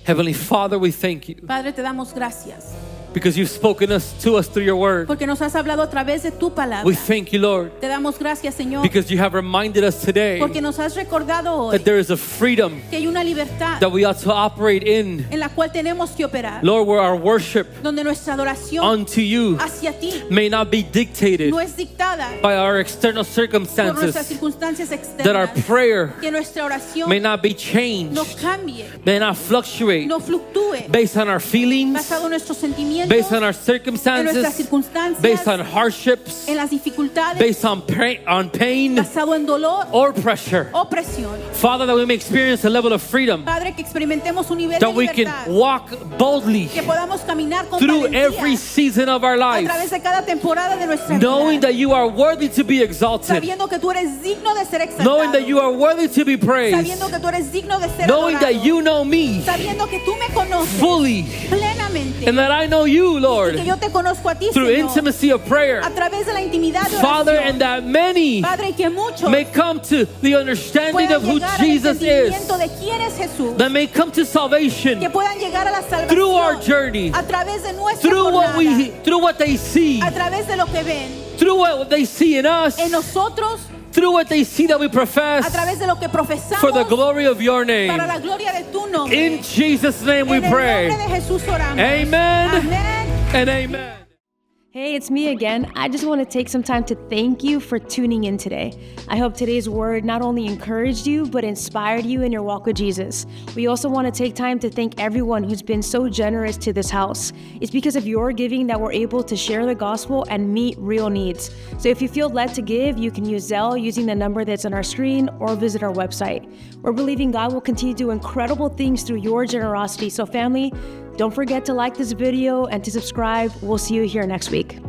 Heavenly Father, we thank you Padre, te damos gracias because you've spoken to us through your word. porque nos has hablado a través de tu palabra. We thank you, Lord, Te damos gracias, Señor, because you have reminded us today porque nos has recordado hoy that there is a freedom que hay una libertad that we ought to operate in, en la cual tenemos que operar, Lord, where our worship donde nuestra adoración unto you hacia ti may not be dictated no es dictada by our external por nuestras circumstances, circunstancias that our externas, prayer que nuestra oración may not be changed, no cambie, may not fluctuate no fluctúe, based on our feelings, basado en nuestros sentimientos, based on our en nuestras circumstances, circunstancias, based on hardships, en las dificultades, based on pain basado en dolor or pressure. o presión. Father, that we may experience a level of freedom, Padre, que experimentemos un nivel that de we can libertad, walk boldly que podamos caminar con through valentía every season of our a life, través de cada temporada de nuestra knowing vida, that you are worthy to be exalted, sabiendo que tú eres digno de ser knowing exaltado, that you are worthy to be praised, sabiendo que tú eres digno de ser knowing adorado, that you know me sabiendo que tú me conoces fully, plenamente and that I know you, y Lord, que yo te conozco a ti, through Señor, intimacy of prayer. a través de la intimidad de Father, oración. and that many Padre, y que muchos may come to the understanding puedan of who llegar al Jesus is, entendimiento de quién es Jesús, that may come to salvation que puedan llegar a la salvación through our journey, a través de nuestra through jornada, what they see, a través de lo que ven through what they see in us, en nosotros, through what they see that we a profess, través de lo que profesamos for the glory of your name. para la gloria de tu nombre. In Jesus' name we En el pray. nombre de Jesús oramos. Amen Amén. and amen. Hey, it's me again. I just want to take some time to thank you for tuning in today. I hope today's word not only encouraged you, but inspired you in your walk with Jesus. We also want to take time to thank everyone who's been so generous to this house. It's because of your giving that we're able to share the gospel and meet real needs. So if you feel led to give, you can use Zelle using the number that's on our screen or visit our website. We're believing God will continue to do incredible things through your generosity. So family, don't forget to like this video and to subscribe. We'll see you here next week.